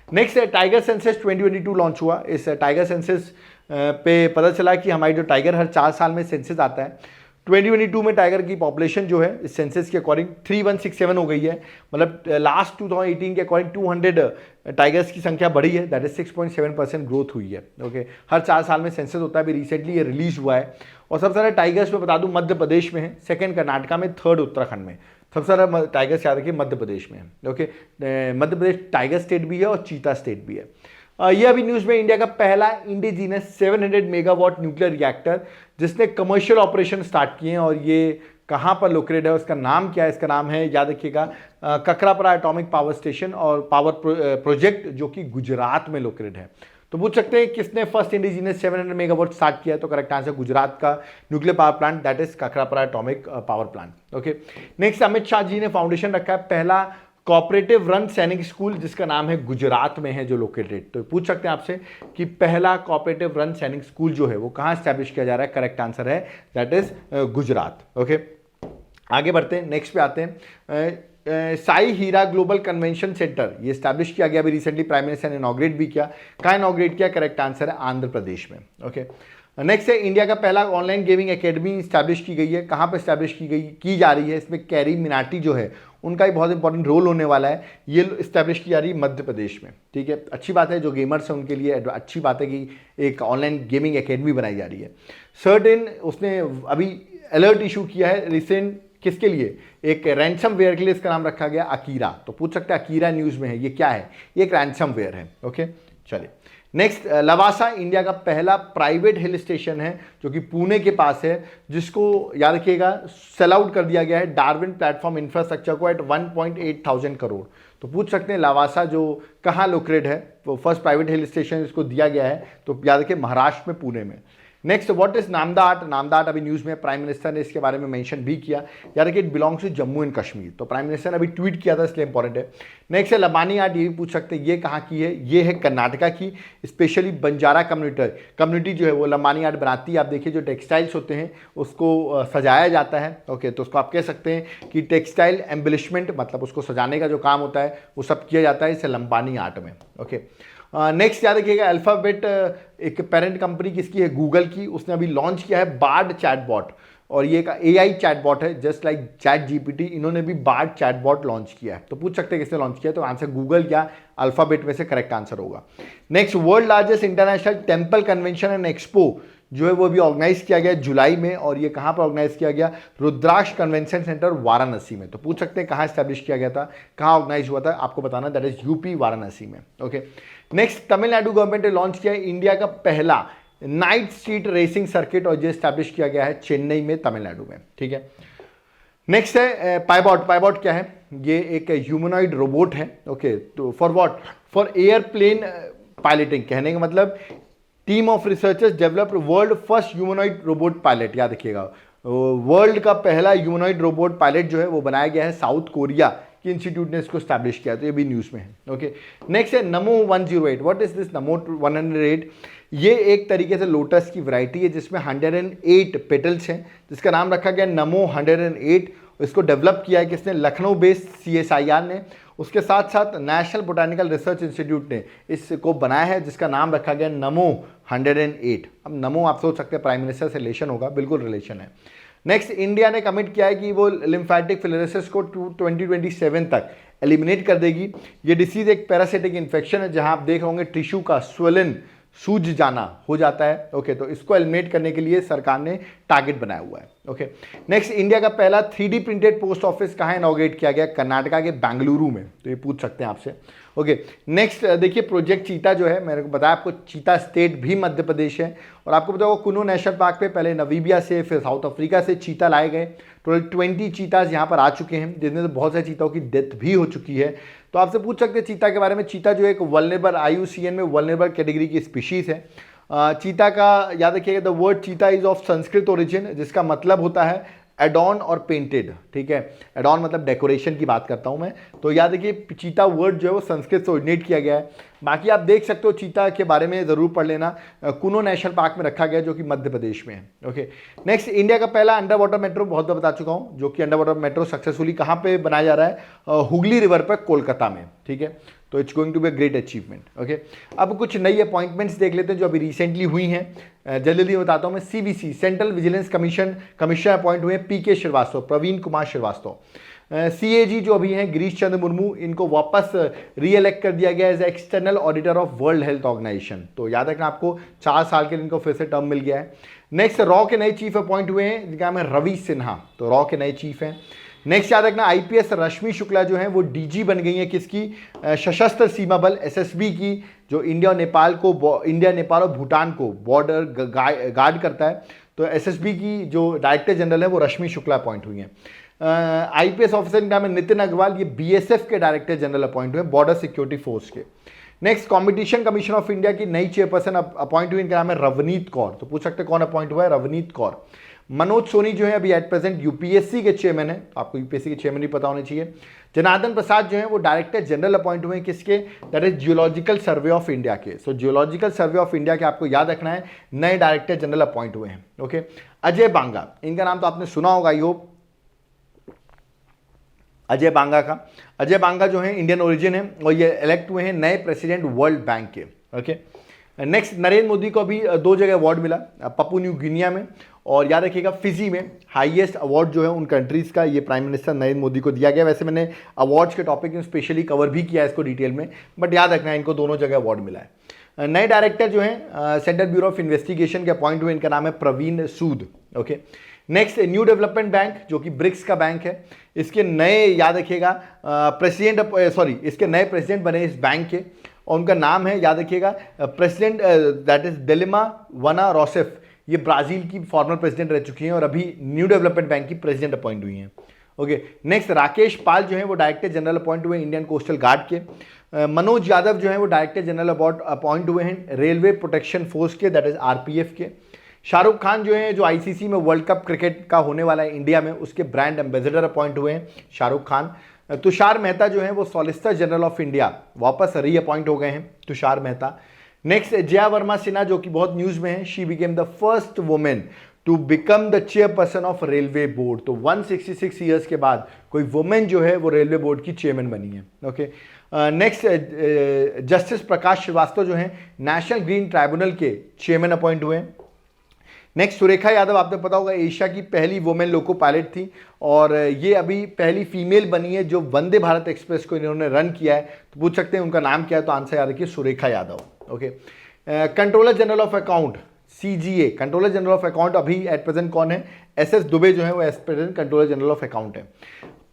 नेक्स्ट है टाइगर सेंसस 2022 लॉन्च हुआ। इस टाइगर सेंसस पे पता चला कि हमारी जो टाइगर हर 4 साल में सेंसस आता है। 2022 में टाइगर की पॉपुलेशन जो है इस सेंसस के अकॉर्डिंग 3167 हो गई है। मतलब लास्ट 2018 के अकॉर्डिंग 200 टाइगर्स की संख्या बढ़ी है, दैट इज 6.7% ग्रोथ हुई है। ओके, हर 4 साल में सेंसस होता है, अभी रिसेंटली ये रिलीज हुआ है। और सबसे सारे टाइगर्स में बता दूं मध्य प्रदेश में है, सेकंड कर्नाटका में, थर्ड उत्तराखंड में। सबसे सारा टाइगर्स याद रखिए मध्य प्रदेश में है। Okay, Madhya Pradesh tiger state भी है और चीता स्टेट भी है। ये अभी न्यूज़ में इंडिया का पहला इंडिजीनियस 700 मेगावाट न्यूक्लियर रिएक्टर जिसने कमर्शियल ऑपरेशन स्टार्ट किए हैं, और ये कहाँ पर लोकेटेड है, उसका नाम क्या है, इसका नाम है याद रखिएगा ककरापरा एटॉमिक पावर स्टेशन और पावर प्रोजेक्ट जो कि गुजरात में लोकेटेड है। तो पूछ सकते हैं किसने फर्स्ट इंडिजीनियस 700 मेगावाट स्टार्ट किया है, तो करेक्ट आंसर गुजरात का nuclear power plant, that is Kakrapar atomic power plant. Okay, next Amit Shah ji ने फाउंडेशन रखा है पहला कोऑपरेटिव रन सैनिक स्कूल जिसका नाम है गुजरात में है जो लोकेटेड। तो पूछ सकते हैं आपसे कि पहला कोऑपरेटिव रन सैनिक स्कूल जो है वो कहाँ स्टैब्लिश किया जा रहा है, करेक्ट आंसर है दैट इज गुजरात। ओके, आगे बढ़ते हैं, नेक्स्ट पे आते हैं। साई हीरा ग्लोबल कन्वेंशन सेंटर ये स्टैब्लिश किया गया अभी रिसेंटली, प्राइम मिनिस्टर ने इनॉग्रेट भी किया। कहाँ इनॉग्रेट किया, करेक्ट आंसर है आंध्र प्रदेश में। ओके, नेक्स्ट है इंडिया का पहला ऑनलाइन गेमिंग एकेडमी स्टैब्लिश की गई है। कहाँ पर स्टैब्लिश की जा रही है, इसमें कैरी मिनाटी जो है उनका ही बहुत इंपॉर्टेंट रोल होने वाला है। ये स्टैब्लिश की जा रही है मध्य प्रदेश में। ठीक है, अच्छी बात है, जो गेमर्स हैं उनके लिए अच्छी बात है कि एक ऑनलाइन गेमिंग एकेडमी बनाई जा रही है। सर्टेन उसने अभी अलर्ट इशू किया है रिसेंट, किसके लिए, एक रैंसम वेयर के लिए, इसका नाम रखा गया अकीरा। तो पूछ सकते हैं अकीरा न्यूज़ में है, ये क्या है, ये एक रैंसम वेयर है। ओके, चलिए नेक्स्ट, लवासा इंडिया का पहला प्राइवेट हिल स्टेशन है जो कि पुणे के पास है, जिसको याद रखिएगा सेल आउट कर दिया गया है डार्विन प्लेटफॉर्म इंफ्रास्ट्रक्चर को एट 1.8 करोड़। तो पूछ सकते हैं लवासा जो कहाँ लोकेटेड है, वो फर्स्ट प्राइवेट हिल स्टेशन इसको दिया गया है, तो याद रखिए महाराष्ट्र में, पुणे में। Next, what is Namda art. Namda art अभी न्यूज़ में, प्राइम मिनिस्टर ने इसके बारे में मेंशन भी किया, यार कि it belongs to Jammu and Kashmir. तो प्राइम मिनिस्टर ने अभी ट्वीट किया था, इसलिए इंपॉर्टेंट है। नेक्स्ट है लबानी आर्ट, ये भी पूछ सकते हैं ये कहाँ की है, ये है कर्नाटका की, स्पेशली बंजारा कम्युनिटी जो है वो लंबानी आर्ट बनाती है। आप देखिए जो टेक्सटाइल्स होते हैं उसको सजाया जाता है। ओके, तो उसको आप कह सकते हैं कि टेक्सटाइल एम्बलिशमेंट, मतलब उसको सजाने का जो काम होता है वो सब किया जाता है इस लंबानी आर्ट में। ओके, नेक्स्ट याद रखिएगा अल्फाबेट एक पेरेंट कंपनी किसकी है, गूगल की, उसने अभी लॉन्च किया है बार्ड चैटबॉट, और ये एक AI चैटबॉट है जस्ट लाइक चैट GPT, इन्होंने भी बार्ड चैटबॉट लॉन्च किया है। तो पूछ सकते हैं किसने लॉन्च किया, तो आंसर गूगल या अल्फाबेट में से करेक्ट आंसर होगा। Next, world largest international temple convention and expo जो है वो भी ऑर्गेनाइज किया गया जुलाई में, और ये कहाँ पर ऑर्गेनाइज किया गया, रुद्राक्ष कन्वेंशन सेंटर वाराणसी में। तो पूछ सकते हैं कहाँ स्टैब्लिश किया गया था, कहाँ ऑर्गेनाइज हुआ था, आपको बताना, दैट इज यूपी वाराणसी में। ओके, नेक्स्ट, तमिलनाडु गवर्नमेंट ने लॉन्च किया इंडिया का पहला नाइट स्ट्रीट रेसिंग सर्किट, और ये स्टैब्लिश किया गया है चेन्नई में, तमिलनाडु में। ठीक है, नेक्स्ट है पाइबॉट। पाइबॉट क्या है, ये एक ह्यूमनॉइड रोबोट है। ओके, तो for what, for airplane piloting, कहने का मतलब team of researchers developed world first humanoid robot pilot. याद रखिएगा वर्ल्ड का पहला ह्यूमनॉइड रोबोट पायलट जो है वो बनाया गया है साउथ कोरिया की इंस्टीट्यूट ने इसको स्टैब्लिश किया, तो ये भी न्यूज़ में है। ओके, नेक्स्ट है नमो 108। व्हाट इज दिस नमो 108, ये एक तरीके से लोटस की वैरायटी है जिसमें 108 पेटल्स हैं, जिसका नाम रखा गया नमो 108। इसको डेवलप किया है किसने, लखनऊ बेस्ड CSIR ने, उसके साथ साथ नेशनल बोटानिकल रिसर्च इंस्टीट्यूट ने इसको बनाया है जिसका नाम रखा गया नमो 108। अब नमो आप सोच सकते हैं प्राइम मिनिस्टर से रिलेशन होगा, बिल्कुल रिलेशन है। नेक्स्ट, इंडिया ने कमिट किया है कि वो लिम्फेटिक फिलरेसिस को 2027 तक एलिमिनेट कर देगी। ये डिसीज एक पैरासिटिक इन्फेक्शन है जहां आप देख होंगे टिश्यू का स्वेलन सूझ जाना हो जाता है। ओके, तो इसको एलिमिनेट करने के लिए सरकार ने टारगेट बनाया हुआ है। ओके, नेक्स्ट, इंडिया का पहला 3D प्रिंटेड पोस्ट ऑफिस कहाँ इनॉग्रेट किया गया? कर्नाटका के बेंगलुरु में। तो ये पूछ सकते हैं आपसे। ओके, नेक्स्ट देखिए, प्रोजेक्ट चीता जो है, मैंने बताया आपको, चीता स्टेट भी मध्य प्रदेश है। और आपको पता होगा कुनो नेशनल पार्क पे पहले नवीबिया से, फिर साउथ अफ्रीका से चीता लाए गए। टोटल 20 चीताज यहाँ पर आ चुके हैं, जिनमें से बहुत सारे चीताओं की डेथ भी हो चुकी है। तो आपसे पूछ सकते हैं चीता के बारे में। चीता जो एक वल्नरेबल, IUCN में वल्नरेबल कैटेगरी की स्पीशीज है। चीता का याद रखिएगा, द वर्ड चीता इज ऑफ संस्कृत ओरिजिन, जिसका मतलब होता है एडॉन और पेंटेड। ठीक है, एडॉन मतलब डेकोरेशन की बात करता हूं मैं। तो याद रखिए, चीता वर्ड जो है वो संस्कृत से ओरिजिनेट किया गया है। बाकी आप देख सकते हो, चीता के बारे में जरूर पढ़ लेना। कुनो नेशनल पार्क में रखा गया, जो कि मध्य प्रदेश में है। ओके, नेक्स्ट, इंडिया का पहला अंडर वाटर मेट्रो, बहुत बार बता चुका हूं, जो कि अंडर वाटर मेट्रो सक्सेसफुली कहां पे बनाया जा रहा है? हुगली रिवर पर, कोलकाता में। ठीक है, तो it's going to be a great achievement. Okay, अब कुछ नई अपॉइंटमेंट्स देख लेते हैं जो अभी रिसेंटली हुई हैं। जल्दी बताता हूं मैं। CVC, central vigilance commissioner appoint हुए PK श्रीवास्तव, प्रवीण कुमार श्रीवास्तव। CAG जो अभी हैं गिरीश चंद्र मुर्मू, इनको वापस रीएलेक्ट कर दिया गया as external auditor of world health organization. तो याद रखना आपको, 4 साल के लिए इनको फिर से टर्म मिल गया है। नेक्स्ट, रॉ के नए चीफ अपॉइंट हुए हैं, जिनका नाम है रवि सिन्हा। तो रॉ के नए चीफ हैं। नेक्स्ट याद रखना, IPS रश्मि शुक्ला जो है वो DG बन गई है किसकी? सशस्त्र सीमा बल SSB की, जो इंडिया नेपाल और भूटान को बॉर्डर गार्ड करता है। तो SSB की जो डायरेक्टर जनरल है वो रश्मि शुक्ला अपॉइंट हुई हैं। IPS ऑफिसर का नाम है नितिन अग्रवाल, ये BSF के डायरेक्टर जनरल अपॉइंट हुए, बॉर्डर सिक्योरिटी फोर्स के। Next, competition commission of India की नई चेयरपर्सन अपॉइंट हुई, इनका नाम है रवनीत कौर। तो पूछ सकते कौन अपॉइंट हुआ है? रवनीत कौर। मनोज सोनी जो है अभी एट प्रेजेंट UPSC के चेयरमैन है, आपको UPSC के चेयरमैन भी पता होने चाहिए। जनार्दन प्रसाद जो है वो डायरेक्टर जनरल अपॉइंट हुए हैं किसके? That is geological survey of India के। सो जियोलॉजिकल सर्वे ऑफ इंडिया के आपको याद रखना है, नए डायरेक्टर जनरल अपॉइंट हुए हैं। ओके, अजय बांगा, इनका नाम तो आपने सुना होगा, आई होप। अजय बांगा जो है इंडियन ओरिजिन है और ये इलेक्ट हुए हैं नए प्रेसिडेंट वर्ल्ड बैंक के। ओके, नेक्स्ट, नरेंद्र मोदी को अभी 2 जगह अवार्ड मिला, पप्पू न्यू गिनिया में और याद रखिएगा फिजी में। हाईएस्ट अवार्ड जो है उन कंट्रीज़ का ये प्राइम मिनिस्टर नरेंद्र मोदी को दिया गया। वैसे मैंने अवार्ड्स के टॉपिक में स्पेशली कवर भी किया है इसको डिटेल में, बट याद रखना है इनको दोनों जगह अवार्ड मिला है। नए डायरेक्टर जो हैं सेंट्रल ब्यूरो ऑफ इन्वेस्टिगेशन के अपॉइंट हुए, इनका नाम है Praveen Sood. Okay, next, new development bank जो कि ब्रिक्स का बैंक है, इसके नए याद रखिएगा इसके नए प्रेसिडेंट बने इस बैंक के और उनका नाम है याद रखिएगा प्रेसिडेंट दैट इज दिल्मा वना रोसेफ। ये ब्राजील की फॉर्मर प्रेसिडेंट रह चुकी हैं और अभी न्यू डेवलपमेंट बैंक की प्रेसिडेंट अपॉइंट हुई हैं। ओके, नेक्स्ट, राकेश पाल जो है वो डायरेक्टर जनरल अपॉइंट हुए इंडियन कोस्टल गार्ड के। मनोज यादव जो है वो डायरेक्टर जनरल अपॉइंट हुए हैं रेलवे प्रोटेक्शन फोर्स के, दैट इज RPF के। शाहरुख खान जो है, जो ICC में वर्ल्ड कप क्रिकेट का होने वाला है इंडिया में, उसके ब्रांड एम्बेसडर अपॉइंट हुए हैं शाहरुख खान। तुषार मेहता जो है वो सॉलिसिटर जनरल ऑफ इंडिया वापस रीअपॉइंट हो गए हैं, तुषार मेहता। नेक्स्ट, जया वर्मा सिन्हा जो कि बहुत न्यूज में है, she became the first women to become the chairperson of railway board. तो 166 ईयर्स के बाद कोई वुमेन जो है वो रेलवे बोर्ड की चेयरमैन बनी है। ओके, नेक्स्ट, जस्टिस प्रकाश श्रीवास्तव जो है नेशनल ग्रीन ट्राइब्यूनल के चेयरमैन अपॉइंट हुए हैं। नेक्स्ट, सुरेखा यादव, आपको पता होगा एशिया की पहली वुमेन लोको पायलट थी और ये अभी पहली फीमेल बनी है जो वंदे भारत एक्सप्रेस को इन्होंने रन किया है। तो पूछ सकते हैं उनका नाम क्या है, तो आंसर याद रखिए Surekha Yadav. Okay, controller general of account CGA, controller general of account अभी एट प्रेजेंट कौन है? SS दुबे जो है वो at present controller general of account है।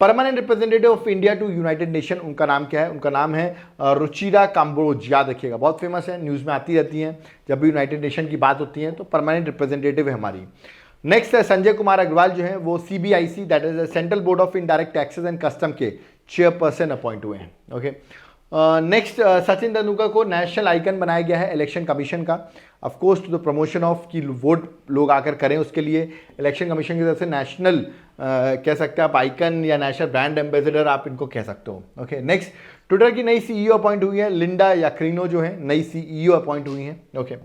Permanent representative of India to united nation, उनका नाम क्या है? उनका नाम है रुचिरा काम्बोज, याद रखिएगा, बहुत फेमस है, न्यूज़ में आती रहती हैं जब भी यूनाइटेड नेशन की बात होती है, तो परमानेंट रिप्रेजेंटेटिव है हमारी। नेक्स्ट है संजय कुमार अग्रवाल जो है वो CBIC, that is central board of indirect taxes and custom के चेयरपर्सन अपॉइंट हुए हैं। ओके, नेक्स्ट, सचिन तेंदुलकर को नेशनल आइकन बनाया गया है इलेक्शन कमीशन का, of course to the promotion of की वोट लोग आकर करें, उसके लिए इलेक्शन कमीशन की तरफ से नेशनल कह सकते हैं आप आइकन या नेशनल ब्रांड एम्बेसडर आप इनको कह सकते हो। ओके, नेक्स्ट, ट्विटर की नई CEO अपॉइंट हुई है, लिंडा याक्रिनो जो है नई CEO अपॉइंट हुई हैं। ओके,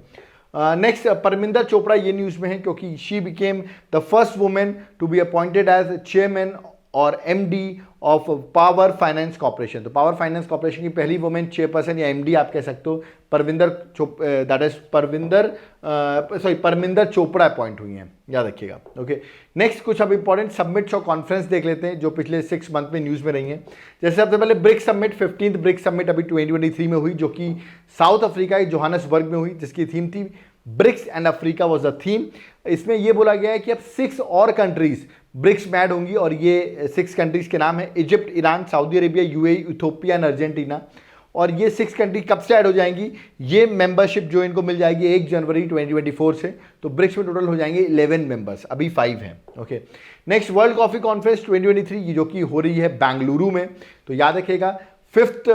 नेक्स्ट, परमिंदर चोपड़ा ये न्यूज़ में है क्योंकि she became the first women to be appointed as chairman और MD of power finance corporation. तो पावर फाइनेंस कॉर्पोरेशन की पहली वुमेन चेयरपर्सन या एमडी आप कह सकते हो that is Parminder Chopra appoint हुई हैं, याद रखिएगा। ओके, नेक्स्ट कुछ अब इंपॉर्टेंट समिट्स और कॉन्फ्रेंस देख लेते हैं जो पिछले 6 मंथ में न्यूज़ में रही हैं। जैसे सबसे पहले BRICS summit, 15th BRICS summit अभी 2023 में हुई, जो कि साउथ अफ्रीका के जोहान्सबर्ग में हुई, जिसकी थीम थी BRICS and Africa was the theme. इसमें यह बोला गया है कि अब 6 और कंट्रीज ब्रिक्स में ऐड होंगी, और ये 6 कंट्रीज के नाम है Egypt, Iran, Saudi Arabia, UAE, Ethiopia and Argentina. और ये 6 कंट्री कब से ऐड हो जाएंगी, ये मेंबरशिप जो इनको मिल जाएगी 1 जनवरी 2024 से। तो ब्रिक्स में टोटल हो जाएंगे 11 मेंबर्स, अभी 5 हैं। Okay, next world coffee conference 2023 जो कि हो रही है बेंगलुरु में। तो याद रखिएगा 5th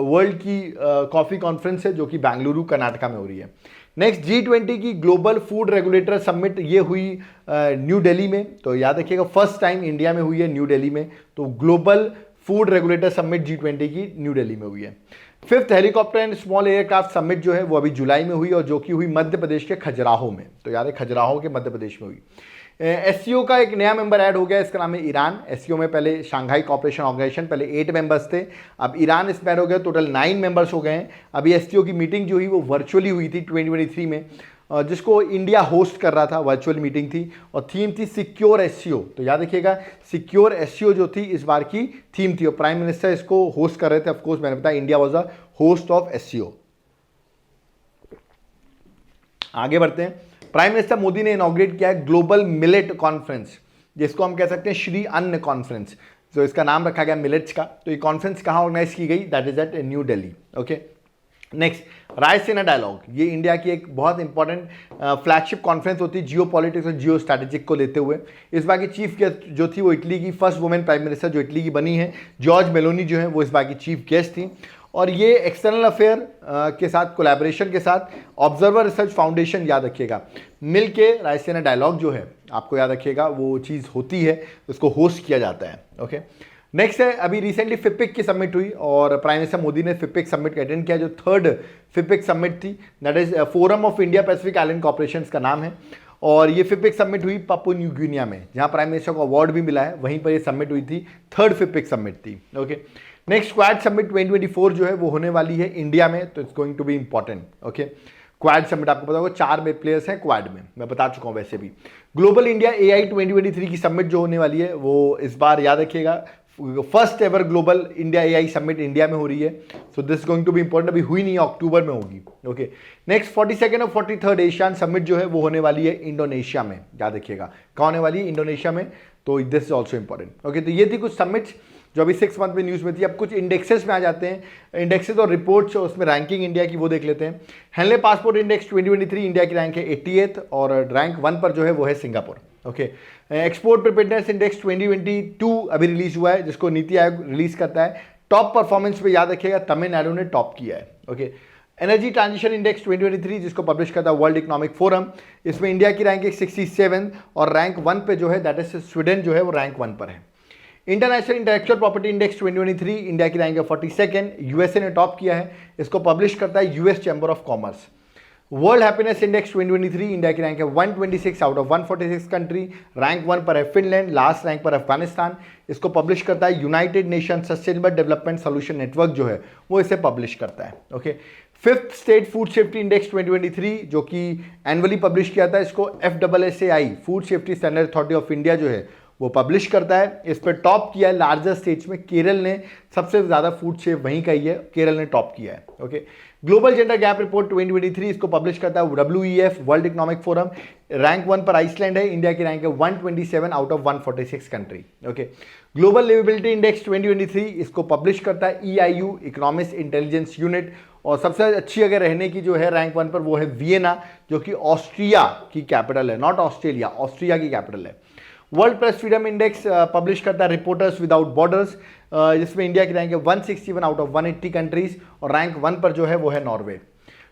वर्ल्ड की कॉफी कॉन्फ्रेंस है जो कि बेंगलुरु कर्नाटका में हो रही है। नेक्स्ट G20 की ग्लोबल फूड रेगुलेटर समिट, ये हुई न्यू दिल्ली में। तो याद रखिएगा फर्स्ट टाइम इंडिया में हुई है न्यू दिल्ली में। तो global food regulator summit G20 की न्यू दिल्ली में हुई है। 5th helicopter and small aircraft summit जो है वो अभी जुलाई में हुई, और जो कि हुई मध्य प्रदेश के खजुराहो में। तो याद है खजुराहो के मध्य प्रदेश में हुई। एससीओ का एक नया मेंबर ऐड हो गया, इसका नाम है ईरान। एससीओ में पहले शंघाई कोऑपरेशन ऑर्गेनाइजेशन, पहले 8 मेंबर्स थे, अब ईरान इसमें ऐड हो गया, टोटल 9 मेंबर्स हो गए हैं। अभी एससीओ की मीटिंग जो हुई वो वर्चुअली हुई थी 2023 में, जिसको इंडिया होस्ट कर रहा था, वर्चुअल मीटिंग थी, और थीम थी सिक्योर एससीओ। तो याद रखिएगा सिक्योर एससीओ जो थी इस बार की थीम थी, और प्राइम मिनिस्टर इसको होस्ट कर रहे थे। ऑफकोर्स मैंने बताया India was a host of SCO. आगे बढ़ते हैं। प्राइम मिनिस्टर मोदी ने इनॉग्रेट किया है ग्लोबल मिलेट कॉन्फ्रेंस, जिसको हम कह सकते हैं श्री अन्न कॉन्फ्रेंस। तो इसका नाम रखा गया मिलेट्स का। तो ये कॉन्फ्रेंस कहाँ ऑर्गेनाइज की गई, that is at New Delhi. Okay, next Raisina dialogue, ये इंडिया की एक बहुत इंपॉर्टेंट फ्लैगशिप कॉन्फ्रेंस होती है जियो पॉलिटिक्स और जियो स्ट्रैटेजिक को लेते हुए। इस बार की चीफ गेस्ट जो थी वो इटली की फर्स्ट वुमेन प्राइम मिनिस्टर जो इटली की बनी है, जॉर्ज मेलोनी जो है वो इस बार की चीफ गेस्ट थी। और ये एक्सटर्नल अफेयर के साथ कोलैबोरेशन के साथ ऑब्जर्वर रिसर्च फाउंडेशन, याद रखिएगा, मिल के रायसीना डायलॉग जो है आपको याद रखिएगा वो चीज़ होती है, उसको होस्ट किया जाता है। ओके, नेक्स्ट है अभी रिसेंटली फिपिक की समिट हुई, और प्राइम मिनिस्टर मोदी ने फिपिक समिट का अटेंड किया, जो 3rd फिपिक समिट थी, that is forum of India Pacific island corporation का नाम है। और ये फिपिक समिट हुई पापुआ न्यू गिनिया में, जहाँ प्राइम मिनिस्टर को अवार्ड भी मिला है, वहीं पर ये समिट हुई थी, 3rd फिपिक समिट थी। ओके, नेक्स्ट क्वाड समिट 2024 जो है वो होने वाली है इंडिया में, तो it's going to be important. Okay, Quad summit आपको पता होगा 4 प्लेयर्स हैं क्वाड में, मैं बता चुका हूँ वैसे भी। ग्लोबल इंडिया AI 2023 की समिट जो होने वाली है वो इस बार याद रखिएगा first ever global India AI summit India में हो रही है। So this going to be important, अभी हुई नहीं है, अक्टूबर में होगी। ओके, नेक्स्ट 42nd और 43rd एशियन समिट जो है वो होने वाली है इंडोनेशिया में, याद रखिएगा कहाँ होने वाली है, इंडोनेशिया में। तो this is also important. Okay, तो ये थी कुछ समिट्स जो अभी 6 मंथ में न्यूज़ में थी। अब कुछ इंडेक्सेस में आ जाते हैं, इंडेक्सेस और रिपोर्ट्स, उसमें रैंकिंग इंडिया की वो देख लेते हैं। हेनले पासपोर्ट इंडेक्स 2023 इंडिया की रैंक है 88th, और रैंक 1 पर जो है वो है Singapore. Okay, export preparedness index 2022 अभी रिलीज हुआ है, जिसको नीति आयोग रिलीज करता है। टॉप परफॉर्मेंस पे याद रखिएगा तमिलनाडु ने टॉप किया है। ओके, एनर्जी ट्रांजिशन इंडेक्स 2023 जिसको पब्लिश करता है वर्ल्ड इकोनॉमिक फोरम, इसमें इंडिया की रैंक 67 और रैंक 1 पे जो है दैट इज स्वीडन जो है वो रैंक 1 पर है। International intellectual property index 2023 India की रैंक है 42nd, यूएसए ने टॉप किया है, इसको पब्लिश करता है US chamber of commerce. World happiness index 2023 India की रैंक है 126 आउट ऑफ 146 कंट्री, रैंक 1 पर है फिनलैंड, लास्ट रैंक पर अफगानिस्तान, इसको पब्लिश करता है United nation sustainable development solution network जो है वो इसे पब्लिश करता है। Okay, 5th state food safety index 2023 जो कि एनुअली पब्लिश किया था, इसको FSSAI food safety standard authority of India जो है वो पब्लिश करता है। इस पर टॉप किया है लार्जर स्टेट्स में केरल ने, सबसे ज़्यादा फूड सेफ वहीं का ही है, केरल ने टॉप किया है। Okay, global gender gap report 2023 इसको पब्लिश करता है WEF world economic forum, rank 1 पर आइसलैंड है, इंडिया की रैंक है 127 out of 146 country. Okay, global liveability index 2023 इसको पब्लिश करता है EIU इकोनॉमिक्स इंटेलिजेंस यूनिट, और सबसे अच्छी अगर रहने की जो है रैंक 1 पर वो है वियना जो कि ऑस्ट्रिया की कैपिटल है, नॉट ऑस्ट्रेलिया, ऑस्ट्रिया की कैपिटल है। World press freedom index publish करता है रिपोर्टर्स विदाउट बॉर्डर्स, जिसमें इंडिया की रैंक है 161 आउट ऑफ 180 कंट्रीज, और रैंक 1 पर जो है वो है नॉर्वे।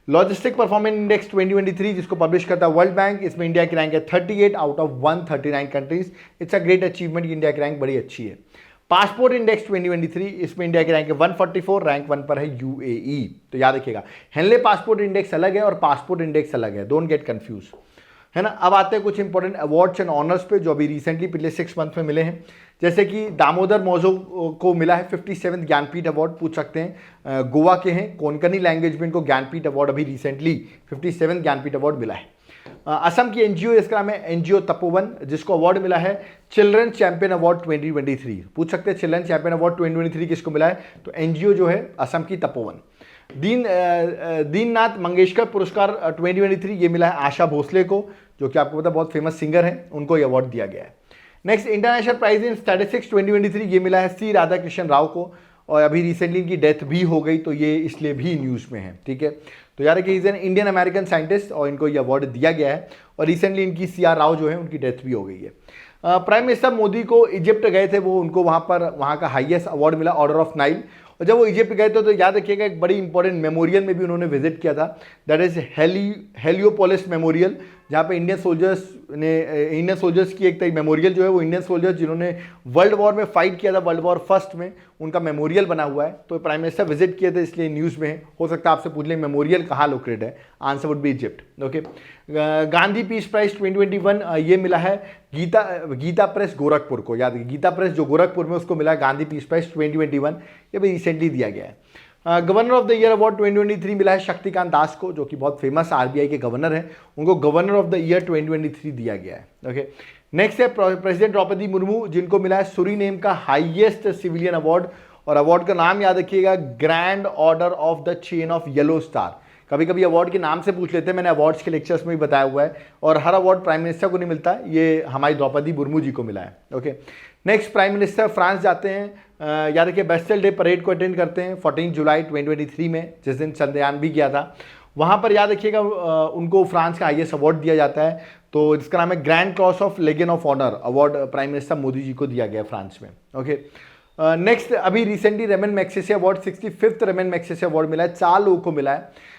लॉजिस्टिक परफॉर्मेंस इंडेक्स 2023 जिसको पब्लिश करता है वर्ल्ड बैंक, इसमें इंडिया की रैंक है 38 out of 139 countries. It's a great achievement, India की रैंक बड़ी अच्छी है। पासपोर्ट इंडेक्स 2023 इसमें इंडिया की रैंक है 144, रैंक 1 पर है UAE। तो याद रखिएगा हेनले पासपोर्ट इंडेक्स अलग है और पासपोर्ट इंडेक्स अलग है, डोंट गेट कंफ्यूज। है ना। अब आते हैं कुछ इंपॉर्टेंट अवार्ड्स एंड ऑनर्स पे जो अभी रिसेंटली पिछले 6 मंथ में मिले हैं। जैसे कि दामोदर मौजो को मिला है 57th ज्ञानपीठ अवार्ड, पूछ सकते हैं। गोवा के हैं, कोंकणी लैंग्वेज में इनको ज्ञानपीठ अवार्ड अभी रिसेंटली 57th ज्ञानपीठ अवार्ड मिला है। असम की एनजीओ, इसका नाम है एनजीओ तपोवन, जिसको अवार्ड मिला है चिल्ड्रन चैंपियन अवार्ड 2023। पूछ सकते हैं चिल्ड्रन चैंपियन अवार्ड 2023 किसको मिला है, तो एनजीओ जो है असम की तपोवन। दीननाथ मंगेशकर पुरस्कार 2023 ये मिला है आशा भोसले को, जो कि आपको पता बहुत फेमस सिंगर है, उनको ये अवार्ड दिया गया है। Next international prize in statistics 2023 ये मिला है सी राधाकृष्णन राव को, और अभी रिसेंटली इनकी डेथ भी हो गई, तो ये इसलिए भी न्यूज़ में है, ठीक है। तो यार कि is an Indian American scientist और इनको ये अवार्ड दिया गया है, और रिसेंटली इनकी CR राव जो है उनकी डेथ भी हो गई है। प्राइम मिनिस्टर मोदी को इजिप्ट गए थे, वो उनको वहाँ का हाईएस्ट अवार्ड मिला ऑर्डर ऑफ नाइल, और जब वो इजिप्ट गए थे तो याद रखिएगा एक बड़ी इंपॉर्टेंट मेमोरियल में भी उन्होंने विजिट किया था, दैट इज हेलियोपोलिस मेमोरियल, जहाँ पे इंडियन सोल्जर्स की एक मेमोरियल जो है वो इंडियन सोल्जर्स जिन्होंने वर्ल्ड वॉर में फाइट किया था, वर्ल्ड वॉर फर्स्ट में, उनका मेमोरियल बना हुआ है। तो प्राइम मिनिस्टर विजिट किए थे, इसलिए न्यूज़ में है। हो सकता है आपसे पूछ लें मेमोरियल कहाँ लोकेटेड है, answer would be Egypt. Okay, Gandhi peace prize 2021 ये मिला है गीता प्रेस गोरखपुर को। याद गीता प्रेस जो गोरखपुर में, उसको मिला है गांधी पीस प्राइज 2021, ये भी रिसेंटली दिया गया है। Governor of the year award 2023 मिला है शक्तिकांत दास को, जो कि बहुत फेमस RBI के गवर्नर हैं, उनको गवर्नर ऑफ द ईयर 2023 दिया गया है। ओके, नेक्स्ट है प्रेसिडेंट द्रौपदी मुर्मू, जिनको मिला है सुरीनेम का हाईएस्ट सिविलियन अवार्ड, और अवार्ड का नाम याद रखिएगा grand order of the chain of yellow star. कभी कभी अवार्ड के नाम से पूछ लेते हैं, मैंने अवार्ड्स के लेक्चर्स में भी बताया हुआ है, और हर अवार्ड प्राइम मिनिस्टर को नहीं मिलता, ये हमारी द्रौपदी मुर्मू जी को मिला है। Okay, next prime minister France जाते हैं, याद रखिए बेस्टल डे परेड को अटेंड करते हैं 14 जुलाई 2023 में, जिस दिन चंद्रयान भी गया था। वहाँ पर याद रखिएगा उनको फ्रांस का हाईएस्ट अवार्ड दिया जाता है, तो इसका नाम है grand cross of legion of honour award, prime minister Modi ji को दिया गया फ्रांस में। ओके, नेक्स्ट अभी recently Ramon Magsaysay award 65th Ramon Magsaysay award मिला है, 4 लोगों को मिला है।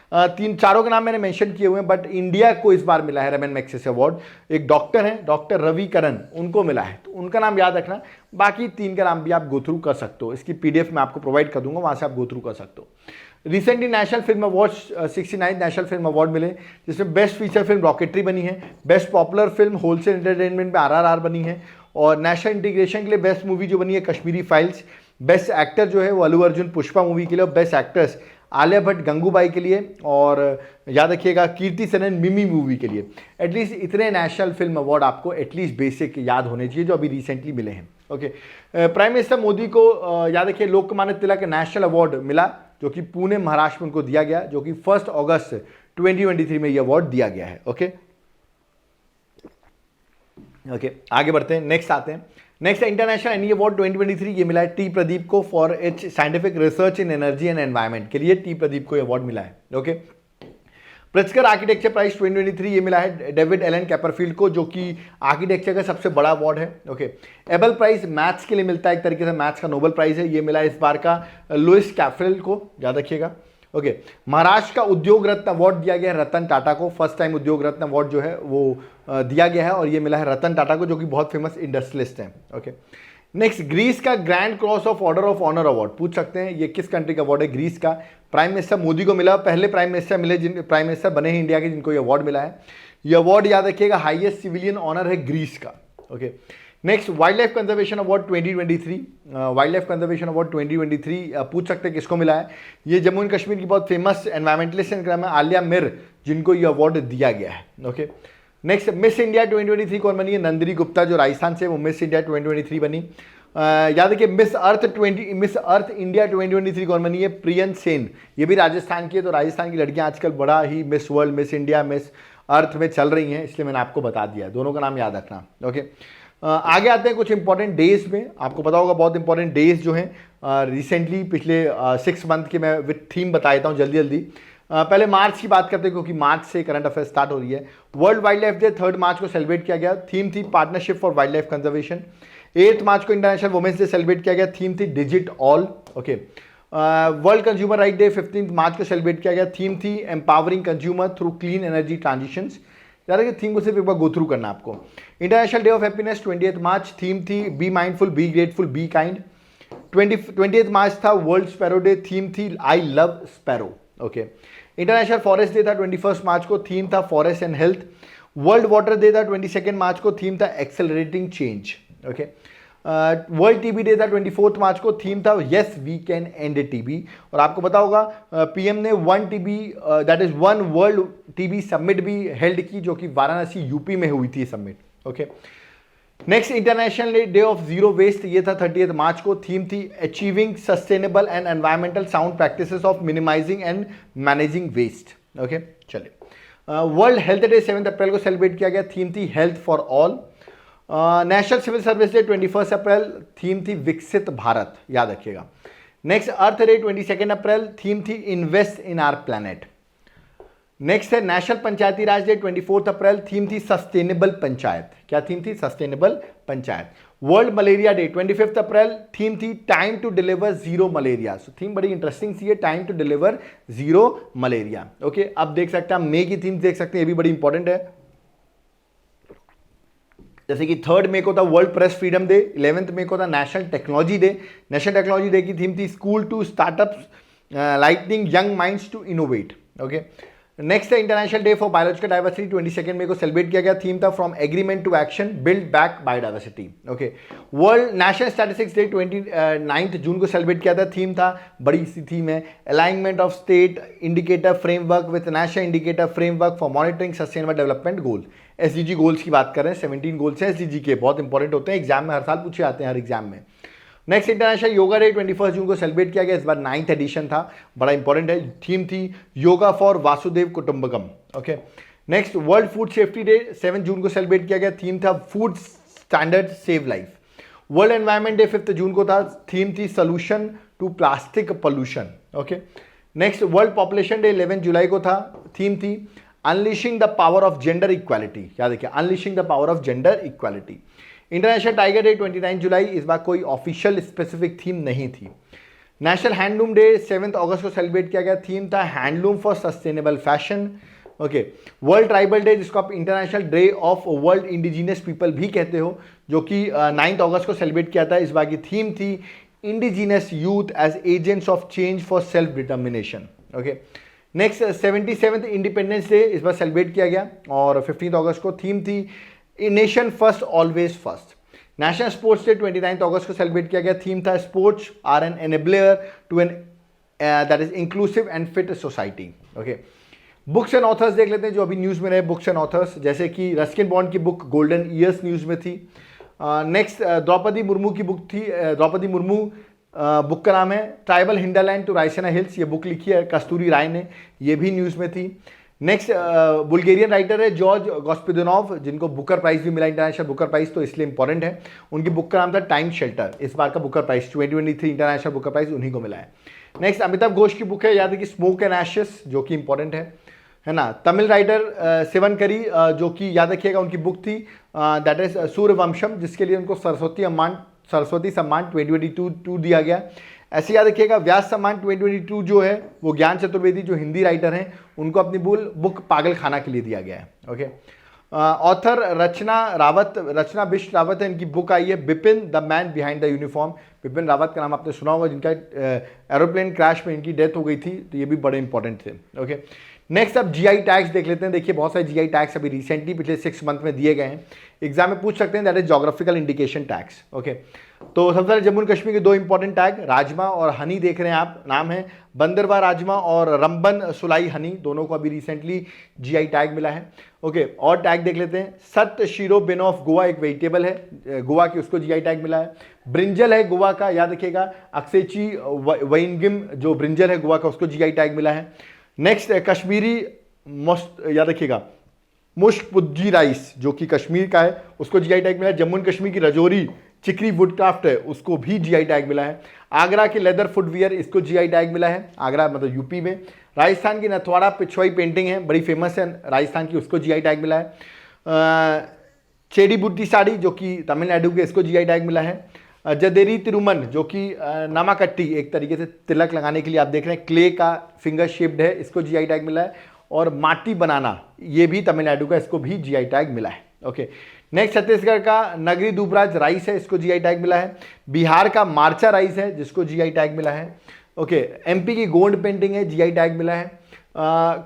चारों के नाम मैंने मेंशन किए हुए हैं, बट इंडिया को इस बार मिला है रेमन मैग्सेसे अवार्ड। एक डॉक्टर हैं, डॉक्टर रवि करन, उनको मिला है, तो उनका नाम याद रखना। बाकी 3 का नाम भी आप गो थ्रू कर सकते हो, इसकी PDF मैं आपको प्रोवाइड कर दूंगा, वहाँ से आप गो थ्रू कर सकते हो। Recently national film award 69 national film award मिले, जिसमें बेस्ट फीचर फिल्म रॉकेटरी बनी है, best popular film wholesale entertainment में RRR बनी है, और नेशनल इंटीग्रेशन के लिए बेस्ट मूवी जो बनी है कश्मीरी फाइल्स, बेस्ट एक्टर जो है वो अल्लू अर्जुन पुष्पा मूवी के लिए, और बेस्ट एक्ट्रेस आलिया भट्ट गंगूबाई के लिए, और याद रखिएगा कीर्ति सेनन मिमी मूवी के लिए। एटलीस्ट इतने नेशनल फिल्म अवार्ड आपको एटलीस्ट बेसिक याद होने चाहिए जो अभी रिसेंटली मिले हैं। ओके, प्राइम मिनिस्टर मोदी को याद रखिए लोकमान्य तिलक नेशनल अवार्ड मिला, जो कि पुणे महाराष्ट्र में उनको दिया गया, जो कि 1 अगस्त 2023 में ये अवार्ड दिया गया है। ओके, आगे बढ़ते हैं, नेक्स्ट आते हैं। नेक्स्ट इंटरनेशनल एनी अवार्ड 2023 ये मिला है टी प्रदीप को for its scientific research in energy and environment के लिए टी प्रदीप को अवार्ड मिला है। ओके, प्रिट्जकर आर्किटेक्चर प्राइज 2023 ये मिला है डेविड एलन कैपरफील्ड को, जो कि आर्किटेक्चर का सबसे बड़ा अवार्ड है। ओके, एबल प्राइज मैथ्स के लिए मिलता है, एक तरीके से मैथ्स का नोबेल प्राइज है, ये मिला है इस बार का लुइस कैफरेल को, याद रखिएगा। ओके, महाराष्ट्र का उद्योग रत्न अवार्ड दिया गया है रतन टाटा को, फर्स्ट टाइम उद्योग रत्न अवार्ड जो है वो दिया गया है, और ये मिला है रतन टाटा को, जो कि बहुत फेमस इंडस्ट्रियलिस्ट हैं। ओके, नेक्स्ट ग्रीस का grand cross of order of honour award, पूछ सकते हैं ये किस कंट्री का अवार्ड है। ग्रीस का प्राइम मिनिस्टर मोदी को मिला, पहले प्राइम मिनिस्टर मिले प्राइम मिनिस्टर बने हैं इंडिया के जिनको ये अवार्ड मिला है। ये अवार्ड याद रखिएगा हाईएस्ट सिविलियन ऑनर है ग्रीस का। Okay, next wild life conservation award 2023, wild life conservation award 2023 पूछ सकते हैं किसको मिला है। ये जम्मू एंड कश्मीर की बहुत फेमस एनवायरमेंटलिस्ट है आलिया मिर, जिनको ये अवार्ड दिया गया है। ओके, नेक्स्ट मिस इंडिया 2023 कौन बनी है, नंदिनी गुप्ता जो राजस्थान से, वो मिस इंडिया 2023 बनी। याद रखिए मिस अर्थ इंडिया 2023 कौन बनी है, प्रियन सेन, ये भी राजस्थान की है। तो राजस्थान की लड़कियां आजकल बड़ा ही miss world, miss India, miss earth में चल रही हैं, इसलिए मैंने आपको बता दिया, दोनों का नाम याद रखना। ओके, आगे आते हैं कुछ इंपॉर्टेंट डेज में, आपको पता होगा बहुत इंपॉर्टेंट डेज जो हैं रिसेंटली पिछले 6 मंथ के मैं विथ थीम बता देता हूँ जल्दी जल्दी। पहले मार्च की बात करते हैं, क्योंकि मार्च से करंट अफेयर स्टार्ट हो रही है। वर्ल्ड वाइल्ड लाइफ डे 3 मार्च को सेलिब्रेट किया गया, थीम थी partnership for wild life conservation. 8 मार्च को इंटरनेशनल वुमेन्स डे सेलिब्रेट किया गया, थीम थी digit all. Okay, world consumer right day 15 मार्च को सेलिब्रेट किया गया, थीम थी empowering consumer through clean energy transitions. यार कि थीम को सिर्फ एक बार गो थ्रू करना आपको। International day of happiness 20 March, theme थी be mindful, be grateful, be kind. 20 March था वर्ल्ड स्पैरो डे, थीम थी I love sparrow. Okay, international forest day था 21 मार्च को, थीम था forest and health. World water day था 22 March को, theme था accelerating change. Okay, world TB day था 24 March को, थीम था yes we can end TB. और आपको पता होगा पीएम ने 1 TB that is 1 world TB summit भी हेल्ड की, जो कि वाराणसी यूपी में हुई थी summit. Okay, next international day of zero waste, ये था 30 मार्च को, थीम थी achieving sustainable and environmental sound practices of minimizing and managing waste. Okay, चलिए, वर्ल्ड हेल्थ डे 7 अप्रैल को सेलिब्रेट किया गया, थीम थी health for all. National civil service day 21 April, theme थी विकसित भारत, याद रखिएगा। नेक्स्ट अर्थ डे 22 अप्रैल, थीम थी invest in our planet. Next है नेशनल पंचायती राज डे 24 अप्रैल, थीम थी सस्टेनेबल पंचायत। क्या थीम थी? Sustainable panchayat. World malaria day 25 अप्रैल, थीम थी time to deliver zero malaria. So theme बड़ी इंटरेस्टिंग सी है, time to deliver zero malaria. Okay, अब देख सकते हैं, मे की थीम देख सकते हैं, ये भी बड़ी इंपॉर्टेंट है। जैसे कि 3 मई को था वर्ल्ड प्रेस फ्रीडम डे, 11 मई को था national technology day. National technology day की थीम थी school to startups lightning young minds to innovate. Okay, next है international day for biological diversity, 22 मई को सेलिब्रेट किया गया, थीम था from agreement to action build back biodiversity. Okay, world national statistics day 29 June को celebrate किया था, theme था, बड़ी सी थीम है, alignment of state indicator framework with national indicator framework for monitoring sustainable development goal. SDG goals की बात कर रहे हैं, 17 गोल्स हैं एसडीजी के, बहुत इंपॉर्टेंट होते हैं, एग्जाम में हर साल पूछे आते हैं, हर एग्जाम में। नेक्स्ट इंटरनेशनल योगा डे 21 जून को सेलिब्रेट किया गया, इस बार 9th एडिशन था, बड़ा इंपॉर्टेंट है, थीम थी yoga for Vasudhaiva Kutumbakam. Okay, next world food safety day 7 June को सेलिब्रेट किया गया, थीम था food standard save life. World environment day 5 June को था, थीम थी solution to plastic pollution. Okay, next world population day 11 जुलाई को था, थीम थी unleashing the power of gender equality. याद रखिए, unleashing the power of gender equality. International tiger day 29 जुलाई, इस बार कोई ऑफिशियल स्पेसिफिक थीम नहीं थी। नेशनल हैंडलूम डे 7 अगस्त को सेलिब्रेट किया गया, थीम था handloom for sustainable fashion. Okay, world tribal day, जिसको आप international day of world indigenous people भी कहते हो, जो कि 9 अगस्त को सेलिब्रेट किया था, इस बार की थीम थी indigenous youth as agents of change for self determination. Okay, next 77th independence day इस बार सेलिब्रेट किया गया और 15 अगस्त को, थीम थी nation first always first. National sports day 29 अगस्त को सेलिब्रेट किया गया, थीम था sports are an enabler to an that is inclusive and fit society. Okay, books and authors देख लेते हैं जो अभी न्यूज़ में रहे, बुक्स एंड ऑथर्स, जैसे कि रस्किन बॉन्ड की बुक गोल्डन ईयर्स न्यूज़ में थी। नेक्स्ट द्रौपदी मुर्मू की बुक थी, द्रौपदी मुर्मू बुक का नाम है tribal hinterland to Raisina hills, ये बुक लिखी है कस्तूरी राय ने, ये भी न्यूज़ में थी। नेक्स्ट बुल्गेरियन राइटर है जॉर्ज गॉस्पिडोनोव, जिनको बुकर प्राइज भी मिला, इंटरनेशनल बुकर प्राइज, तो इसलिए इंपॉर्टेंट है। उनकी बुक का नाम था टाइम शेल्टर, इस बार का Booker prize 2023 international Booker prize उन्हीं को मिला है। नेक्स्ट अमिताभ घोष की बुक है, याद है कि स्मोक एंड एशेस, जो कि इंपॉर्टेंट है ना। तमिल राइटर सिवनकरी, जो कि याद रखिएगा उनकी बुक थी दैट इज सूर्यवंशम, जिसके लिए उनको सरस्वती सम्मान 2022 दिया गया। ऐसे याद रखिएगा व्यास सम्मान 2022 जो है वो ज्ञान चतुर्वेदी, जो हिंदी राइटर हैं, उनको अपनी बुक पागल खाना के लिए दिया गया है। ओके, ऑथर रचना बिष्ट रावत है, इनकी बुक आई है Bipin the man behind the uniform. Bipin Rawat का नाम आपने सुना होगा, जिनका एरोप्लेन क्रैश में इनकी डेथ हो गई थी, तो ये भी बड़े इंपॉर्टेंट थे। ओके, नेक्स्ट अब जीआई टैग्स देख लेते हैं। देखिए बहुत सारे जीआई टैग्स अभी रिसेंटली पिछले 6 मंथ में दिए गए हैं, एग्जाम में पूछ सकते हैं, that is geographical indication tags. Okay, तो सबसे पहले जम्मू एंड कश्मीर के 2 इंपॉर्टेंट टैग, राजमा और हनी देख रहे हैं आप, नाम है बंदरवा राजमा और रंबन सुलाई हनी, दोनों को अभी रिसेंटली जीआई टैग मिला है। ओके, और टैग देख लेते हैं, सत शीरो बिन ऑफ गोवा, एक वेजिटेबल है गोवा की, उसको जीआई टैग मिला है। ब्रिंजल है गोवा का, याद रखिएगा अक्सेची वैनगिम, जो ब्रिंजल है गोवा का, उसको जीआई टैग मिला है। नेक्स्ट कश्मीरी याद रखिएगा मुश्कपुज्जी राइस, जो कि कश्मीर का है, उसको जीआई टैग मिला है। जम्मू एंड कश्मीर की रजौरी चिकरी वुडक्राफ्ट है, उसको भी जीआई टैग मिला है। आगरा के लेदर फुटवियर, इसको जीआई टैग मिला है, आगरा मतलब यूपी में। राजस्थान की नथवाड़ा पिछवाई पेंटिंग है, बड़ी फेमस है राजस्थान की, उसको जीआई टैग मिला है। चेडी बुट्टी साड़ी, जो कि तमिलनाडु के, इसको जीआई टैग मिला है। जदेरी तिरुमन, जो कि नामाकट्टी, एक तरीके से तिलक लगाने के लिए आप देख रहे हैं, क्ले का फिंगर शेप्ड है, इसको जीआई टैग मिला है। और माटी बनाना, ये भी तमिलनाडु का, इसको भी जीआई टैग मिला है। ओके, नेक्स्ट छत्तीसगढ़ का नगरी दुबराज राइस है, इसको जीआई टैग मिला है। बिहार का मार्चा राइस है, जिसको जीआई टैग मिला है। ओके, एमपी की गोंड पेंटिंग है, जीआई टैग मिला है।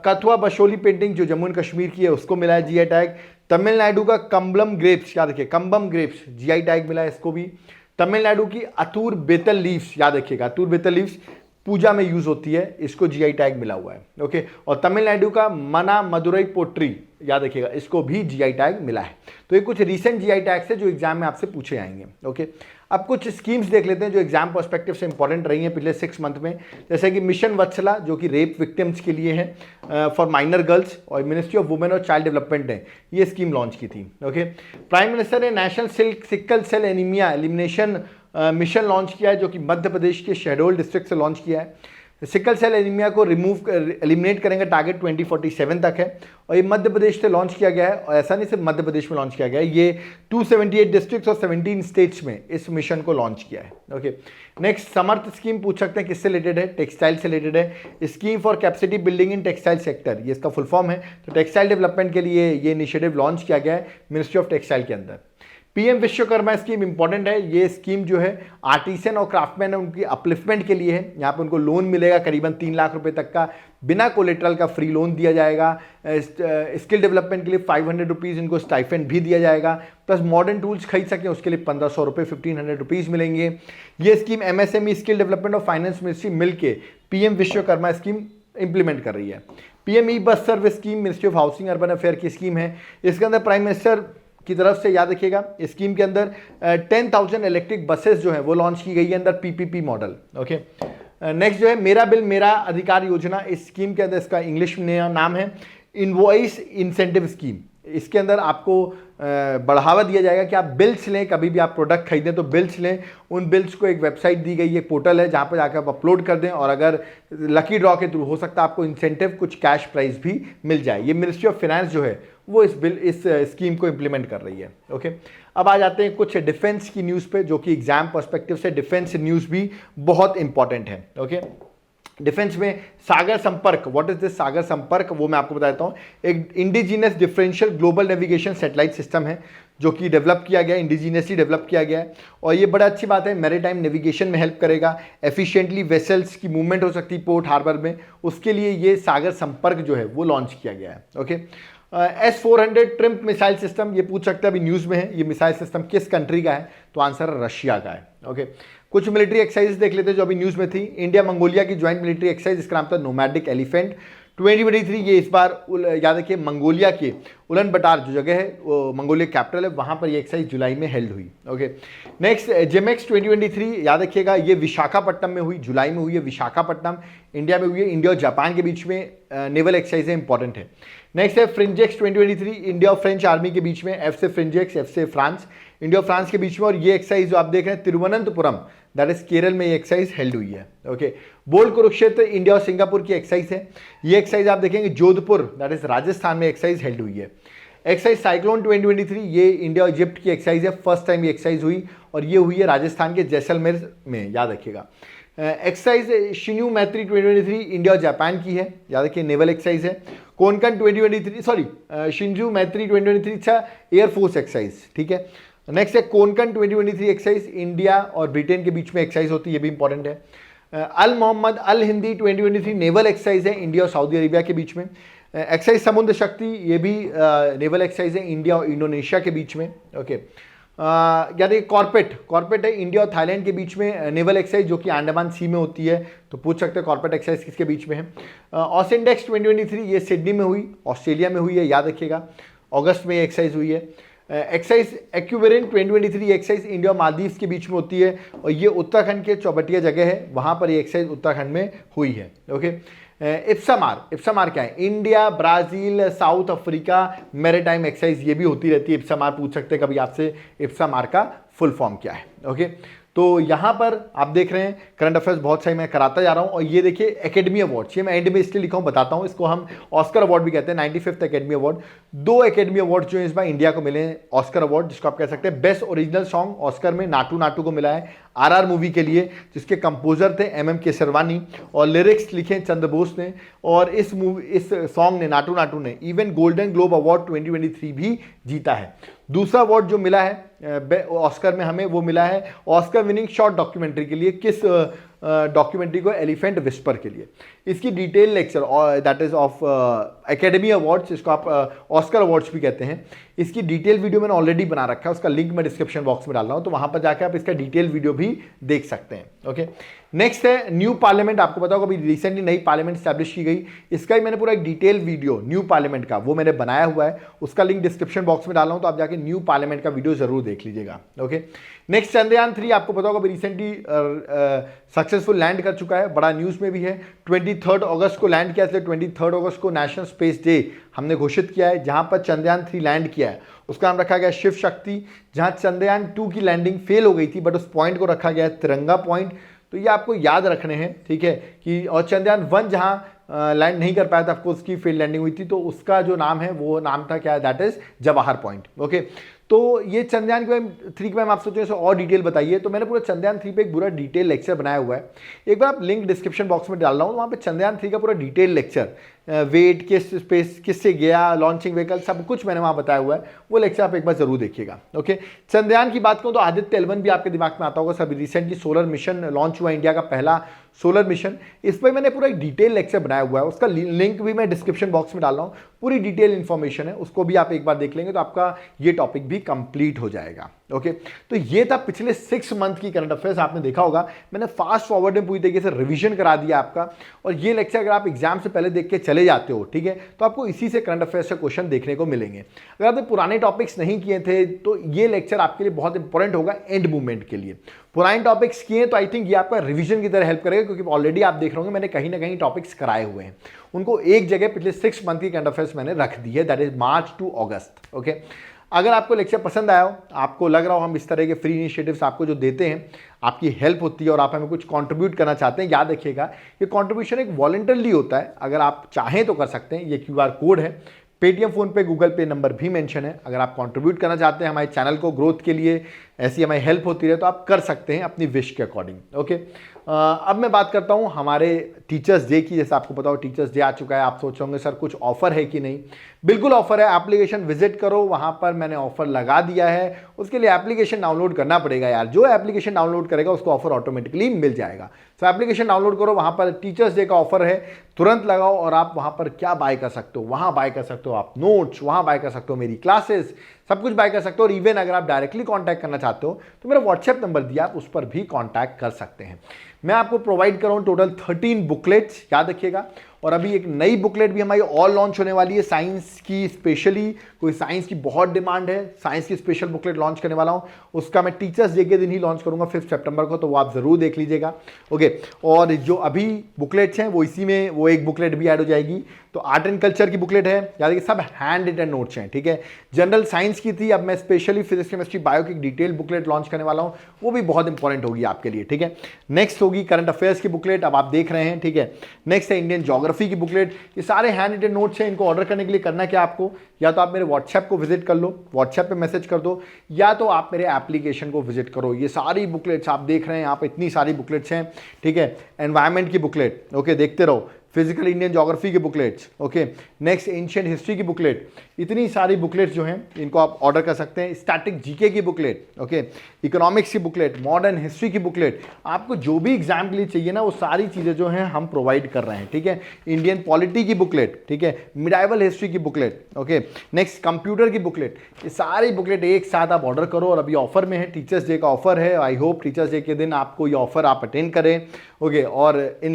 कथुआ बशोली पेंटिंग, जो जम्मू एंड कश्मीर की है, उसको मिला है जीआई टैग। तमिलनाडु का कम्बलम ग्रेप्स, याद रखिए कम्बम ग्रेप्स, जीआई टैग मिला है इसको भी। तमिलनाडु की अतूर बेतल लीव्स, याद रखिएगा अतूर बेतल लीव्स पूजा में यूज होती है, इसको जीआई टैग मिला हुआ है। ओके, और तमिलनाडु का मना मदुरई पोट्री, याद रखिएगा इसको भी जीआई टैग मिला है। तो ये कुछ रीसेंट जीआई टैग्स है जो एग्जाम में आपसे पूछे आएंगे। ओके, अब कुछ स्कीम्स देख लेते हैं जो एग्जाम पर्सपेक्टिव से इंपॉर्टेंट रही हैं पिछले 6 मंथ में, जैसे कि मिशन वत्सला जो कि रेप विक्टिम्स के लिए है फॉर माइनर गर्ल्स, और मिनिस्ट्री ऑफ वुमेन और चाइल्ड डेवलपमेंट ने ये स्कीम लॉन्च की थी। ओके, प्राइम मिनिस्टर ने national sickle cell anemia elimination mission launch किया है, जो कि मध्य प्रदेश के शहडोल डिस्ट्रिक्ट से लॉन्च किया है। सिकल सेल एनीमिया को एलिमिनेट करेंगे, टारगेट 2047 तक है, और ये मध्य प्रदेश से लॉन्च किया गया है। और ऐसा नहीं सिर्फ मध्य प्रदेश में लॉन्च किया गया है, ये 278 डिस्ट्रिक्ट्स और 17 स्टेट्स में इस मिशन को लॉन्च किया है। ओके, नेक्स्ट समर्थ स्कीम पूछ सकते हैं किससे रिलेटेड है, टेक्सटाइल से रिलेटेड है। Scheme for capacity building in textile sector, ये इसका फुल फॉर्म है। तो टेक्सटाइल डेवलपमेंट के लिए ये इनिशिएटिव लॉन्च किया गया है मिनिस्ट्री ऑफ टेक्सटाइल के अंदर। पीएम विश्वकर्मा स्कीम इंपॉर्टेंट है, ये स्कीम जो है आर्टिसन और क्राफ्टमैन है उनकी अपलिफ्टमेंट के लिए है। यहाँ पे उनको लोन मिलेगा करीबन 3 लाख रुपए तक का, बिना कोलेट्रल का फ्री लोन दिया जाएगा। स्किल डेवलपमेंट के लिए 500 रुपीज़ इनको स्टाइफेंड भी दिया जाएगा, प्लस मॉडर्न टूल्स खरीद सकें उसके लिए 1500 रुपये 1500 रुपीज़ मिलेंगे। ये स्कीम एमएसएमई, स्किल डेवलपमेंट और फाइनेंस मिनिस्ट्री मिलकर पीएम विश्वकर्मा स्कीम इंप्लीमेंट कर रही है। PM E bus service scheme ministry of housing urban affair की स्कीम है। इसके अंदर प्राइम मिनिस्टर की तरफ से, याद रखिएगा इस स्कीम के अंदर 10,000 इलेक्ट्रिक बसेस जो है वो लॉन्च की गई है अंदर पीपीपी मॉडल। ओके, नेक्स्ट जो है मेरा बिल मेरा अधिकार योजना, इस स्कीम के अंदर इसका इंग्लिश में नाम है इनवॉइस इंसेंटिव स्कीम। इसके अंदर आपको बढ़ावा दिया जाएगा कि आप बिल्स लें, कभी भी आप प्रोडक्ट खरीदें तो बिल्स लें, उन बिल्स को एक वेबसाइट दी गई है, पोर्टल है जहाँ पर जाकर आप अपलोड कर दें, और अगर लकी ड्रॉ के थ्रू हो सकता है आपको इंसेंटिव कुछ कैश प्राइस भी मिल जाए। ये मिनिस्ट्री ऑफ फाइनेंस जो है वो इस स्कीम को इंप्लीमेंट कर रही है। ओके, अब आ जाते हैं कुछ डिफेंस की न्यूज़ पे, जो कि एग्जाम पर्सपेक्टिव से डिफेंस न्यूज़ भी बहुत इंपॉर्टेंट है। ओके, डिफेंस में सागर संपर्क, व्हाट इज दिस सागर संपर्क, वो मैं आपको बताता हूँ। एक indigenous differential global navigation satellite system है जो कि डेवलप किया गया, इंडिजीनियसली डेवलप किया गया है, और ये बड़ा अच्छी बात है, मैरीटाइम नेविगेशन में हेल्प करेगा, एफिशिएंटली वेसल्स की मूवमेंट हो सकती है पोर्ट हार्बर में, उसके लिए ये सागर संपर्क जो है वो लॉन्च किया गया है। Okay, S-400 triumph missile system, ये पूछ सकते हैं अभी न्यूज़ में है, ये मिसाइल सिस्टम किस कंट्री का है, तो आंसर रशिया का है। ओके, कुछ मिलिट्री एक्सरसाइज देख लेते हैं जो अभी न्यूज़ में थी। इंडिया मंगोलिया की ज्वाइंट मिलिट्री एक्सरसाइज, इसका नाम था नोमैडिक एलिफेंट 2023। ये इस बार याद रखिए मंगोलिया के उलन बटार जो जगह है वो मंगोलिया कैपिटल है, वहाँ पर ये एक्सरसाइज जुलाई में हेल्ड हुई। ओके, नेक्स्ट जेमेक्स 2023, याद रखिएगा ये विशाखापट्टनम में हुई, जुलाई में हुई है विशाखापट्टनम, इंडिया में हुई है। इंडिया और जापान के बीच में नेवल एक्सरसाइज है, इंपॉर्टेंट है। नेक्स्ट है फ्रिंजेक्स 2023, इंडिया और फ्रेंच आर्मी के बीच में, एफ से फ्रिंजेक्स, एफ से फ्रांस, इंडिया और फ्रांस के बीच में, और ये एक्सरसाइज जो आप देख रहे हैं तिरुवनंतपुरम दैट इज केरल में ये एक्सरसाइज हेल्ड हुई है। ओके, बोल्ड कुरुक्षेत्र इंडिया और सिंगापुर की एक्सरसाइज है, ये एक्सरसाइज आप देखेंगे जोधपुर दैट इज राजस्थान में एक्सरसाइज हेल्ड हुई है। एक्सरसाइज साइक्लोन 2023, ये इंडिया और इजिप्ट की एक्सरसाइज है, फर्स्ट टाइम ये एक्सरसाइज हुई, और ये हुई है राजस्थान के जैसलमेर में, याद रखिएगा। एक्सरसाइज शिन्यू मैत्री 2023 इंडिया और जापान की है, याद रखिए नेवल एक्सरसाइज है। कोनकन 2023 सॉरी शिंजू मैत्री 2023 अच्छा एयरफोर्स एक्सरसाइज, ठीक है। नेक्स्ट है कोनकन 2023 एक्सरसाइज, इंडिया और ब्रिटेन के बीच में एक्सरसाइज होती है, ये भी इंपॉर्टेंट है। अल मोहम्मद अल हिंदी 2023 नेवल एक्सरसाइज है, इंडिया और सऊदी अरेबिया के बीच में। एक्सरसाइज समुद्र शक्ति, ये भी नेवल एक्सरसाइज है, इंडिया और इंडोनेशिया के बीच में। ओके, यानी कॉर्पेट है इंडिया और थाईलैंड के बीच में नेवल एक्सरसाइज, जो कि अंडमान सी में होती है, तो पूछ सकते हैं कॉर्पेट एक्सरसाइज किसके बीच में है। ऑसिंडेक्स 2023 ये सिडनी में हुई, ऑस्ट्रेलिया में हुई है, याद रखिएगा अगस्त में ये एक्सरसाइज हुई है। एक्सरसाइज एक्यूबेरेंट 2023 एक्सरसाइज इंडिया और मालदीव्स के बीच में होती है, और ये उत्तराखंड के चौबटिया जगह है, वहाँ पर ये एक्सरसाइज उत्तराखंड में हुई है। ओके, इप्सामार क्या है, India Brazil south Africa maritime exercise, ये भी होती रहती है। इप्सामार पूछ सकते हैं कभी आपसे, इप्सामार का फुल फॉर्म क्या है। ओके, तो यहाँ पर आप देख रहे हैं करंट अफेयर्स बहुत सही मैं कराता जा रहा हूँ। और ये देखिए एकेडमी अवार्ड्स, ये मैं एंड में इसलिए लिखा हूँ बताता हूँ, इसको हम ऑस्कर अवार्ड भी कहते हैं, 95th academy award. 2 academy award जो है इस बार इंडिया को मिले हैं, ऑस्कर अवार्ड जिसको आप कह सकते हैं बेस्ट ओरिजिनल सॉन्ग, ऑस्कर में नाटू नाटू को मिला है आरआर मूवी के लिए, जिसके कंपोजर थे एमएम केसरवानी और लिरिक्स लिखे चंद्र बोस ने। और इस सॉन्ग ने नाटू नाटू ने इवन गोल्डन ग्लोब अवार्ड 2023 भी जीता है। दूसरा अवार्ड जो मिला है ऑस्कर में हमें, वो मिला है ऑस्कर विनिंग शॉर्ट डॉक्यूमेंट्री के लिए। किस डॉक्यूमेंट्री को, एलिफेंट विस्पर के लिए। इसकी डिटेल लेक्चर और that is of academy awards, इसको आप ऑस्कर अवार्ड्स भी कहते हैं, इसकी डिटेल वीडियो मैंने ऑलरेडी बना रखा है, उसका लिंक मैं डिस्क्रिप्शन बॉक्स में डाल रहा हूं, तो वहां पर जाकर आप इसका डिटेल वीडियो भी देख सकते हैं। ओके, नेक्स्ट है न्यू पार्लियामेंट। आपको पता होगा अभी रिसेंटली नई पार्लियामेंट स्टैब्लिश की गई, इसका ही मैंने पूरा एक डिटेल वीडियो न्यू पार्लियामेंट का वो मैंने बनाया हुआ है, उसका लिंक डिस्क्रिप्शन बॉक्स में डाला हूं, तो आप जाके न्यू पार्लियामेंट का वीडियो जरूर देख लीजिएगा। ओके, नेक्स्ट चंद्रयान 3 आपको पता होगा अभी रिसेंटली सक्सेसफुल लैंड कर चुका है, बड़ा न्यूज में भी है। 23 अगस्त को लैंड किया, इसलिए 23 अगस्त को नेशनल स्पेस डे हमने घोषित किया है। जहां पर चंद्रयान 3 लैंड किया है उसका नाम रखा गया शिव शक्ति। जहां चंद्रयान 2 की लैंडिंग फेल हो गई थी, बट उस पॉइंट को रखा गया है तिरंगा पॉइंट। तो ये आपको याद रखने हैं, ठीक है कि, और चंद्रयान 1 जहां लैंड नहीं कर पाया था, आपको उसकी फेल लैंडिंग हुई थी, तो उसका जो नाम है वो नाम था क्या, that is Jawahar point. Okay, तो ये चंद्रयान के 3 के बारे में आप सोचें तो और डिटेल बताइए, तो मैंने पूरा चंद्रयान 3 पे एक पूरा डिटेल लेक्चर बनाया हुआ है, एक बार आप लिंक डिस्क्रिप्शन बॉक्स में डाल रहा हूँ, वहाँ पे चंद्रयान 3 का पूरा डिटेल लेक्चर, वेट किस स्पेस किससे गया, लॉन्चिंग व्हीकल, सब कुछ मैंने वहाँ बताया हुआ है, वो लेक्चर आप एक बार जरूर देखिएगा। ओके, चंद्रयान की बात करूँ तो आदित्य L1 भी आपके दिमाग में आता होगा, सब रिसेंटली सोलर मिशन लॉन्च हुआ, इंडिया का पहला सोलर मिशन, इस पर मैंने पूरा एक डिटेल लेक्चर बनाया हुआ है, उसका लिंक भी मैं डिस्क्रिप्शन बॉक्स में डाल रहा हूँ, पूरी डिटेल इंफॉर्मेशन है, उसको भी आप एक बार देख लेंगे तो आपका ये टॉपिक भी कंप्लीट हो जाएगा। ओके, तो ये था पिछले 6 मंथ की करंट अफेयर्स। आपने देखा होगा मैंने फास्ट फॉरवर्ड में पूरी तरीके से रिवीजन करा दिया आपका, और ये लेक्चर अगर आप एग्जाम से पहले देख के चले जाते हो, ठीक है, तो आपको इसी से करंट अफेयर्स से क्वेश्चन देखने को मिलेंगे। अगर आपने पुराने टॉपिक्स नहीं किए थे तो ये लेक्चर आपके लिए बहुत इंपॉर्टेंट होगा एंड मूवमेंट के लिए। पुराने टॉपिक्स किए तो आई थिंक ये आपका रिवीजन की तरह हेल्प करेगा, क्योंकि ऑलरेडी आप देख रहे होंगे मैंने कहीं ना कहीं टॉपिक्स कराए हुए हैं, उनको एक जगह पिछले 6 मंथ की करंट अफेयर्स मैंने रख दी है, that is March two August. Okay, अगर आपको लेक्चर पसंद आया हो, आपको लग रहा हो हम इस तरह के फ्री इनिशिएटिव्स आपको जो देते हैं आपकी हेल्प होती है और आप हमें कुछ कंट्रीब्यूट करना चाहते हैं, याद रखिएगा ये कंट्रीब्यूशन एक वॉलंटरली होता है, अगर आप चाहें तो कर सकते हैं। ये QR कोड है, पेटीएम, फोन पे, गूगल पे नंबर भी मेंशन है। अगर आप कंट्रीब्यूट करना चाहते हैं हमारे चैनल को ग्रोथ के लिए, ऐसी हमारी हेल्प होती है, तो आप कर सकते हैं अपनी विश के अकॉर्डिंग। ओके, अब मैं बात करता हूं हमारे टीचर्स डे की। जैसे आपको पता हो टीचर्स डे आ चुका है, आप सोच होंगे सर कुछ ऑफर है कि नहीं। बिल्कुल ऑफर है, एप्लीकेशन विजिट करो, वहां पर मैंने ऑफर लगा दिया है। उसके लिए एप्लीकेशन डाउनलोड करना पड़ेगा यार, जो एप्लीकेशन डाउनलोड करेगा उसको ऑफर ऑटोमेटिकली मिल जाएगा। तो एप्लीकेशन डाउनलोड करो, वहां पर टीचर्स डे का ऑफर है, तुरंत लगाओ, और आप वहां पर क्या बाय कर सकते हो, वहां बाय कर सकते हो आप नोट्स, वहां बाय कर सकते हो मेरी क्लासेस, सब कुछ बाय कर सकते हो। और इवन अगर आप डायरेक्टली कांटेक्ट करना चाहते हो तो मेरा व्हाट्सएप नंबर दिया, आप उस पर भी कांटेक्ट कर सकते हैं। मैं आपको प्रोवाइड कर रहा हूं टोटल 13 बुकलेट्स, याद रखिएगा। और अभी एक नई बुकलेट भी हमारी और लॉन्च होने वाली है साइंस की, स्पेशली कोई साइंस की बहुत डिमांड है, साइंस की स्पेशल बुकलेट लॉन्च करने वाला हूं। उसका मैं टीचर्स डे के दिन ही लॉन्च करूंगा 5 सितंबर को, तो वो आप जरूर देख लीजिएगा। ओके, और जो अभी बुकलेट्स हैं वो इसी में वो एक बुकलेट भी ऐड हो जाएगी। तो आर्ट एंड कल्चर की बुकलेट है, याद रखिए सब हैंड रिटन नोट्स हैं, ठीक है। जनरल साइंस की थी, अब मैं स्पेशली फिजिक्स केमिस्ट्री बायो की डिटेल बुकलेट लॉन्च करने वाला हूं, वो भी बहुत इंपॉर्टेंट होगी आपके लिए, ठीक है। नेक्स्ट होगी करंट अफेयर्स की बुकलेट, अब आप देख रहे हैं, ठीक है। नेक्स्ट है इंडियन ज्योग्राफी की बुकलेट। ये सारे हैंड रिटन नोट्स हैं, इनको ऑर्डर करने के लिए करना क्या आपको, या तो आप मेरे व्हाट्सएप को विजिट कर लो, व्हाट्सएप पे मैसेज कर दो, या तो आप मेरे एप्लीकेशन को विजिट करो। ये सारी बुकलेट्स आप देख रहे हैं, यहाँ पे इतनी सारी बुकलेट्स हैं, ठीक है। एनवायरमेंट की बुकलेट, ओके, देखते रहो। फिजिकल इंडियन ज्योग्राफी की booklets, okay. Next ancient history की बुकलेट, इतनी सारी बुकलेट्स जो हैं इनको आप ऑर्डर कर सकते हैं। स्टैटिक जीके की बुकलेट, ओके। इकोनॉमिक्स की बुकलेट, मॉडर्न हिस्ट्री की बुकलेट, आपको जो भी एग्जाम के लिए चाहिए ना वो सारी चीज़ें जो हैं हम प्रोवाइड कर रहे हैं, ठीक है। इंडियन पॉलिटी की बुकलेट, ठीक है। मिडाइवल हिस्ट्री की बुकलेट, ओके। नेक्स्ट कंप्यूटर की बुकलेट, ये सारी बुकलेट एक साथ आप ऑर्डर करो, और अभी ऑफर में है, टीचर्स डे का ऑफर है। आई होप टीचर्स डे के दिन आपको ये ऑफर आप अटेंड करें, ओके, और इन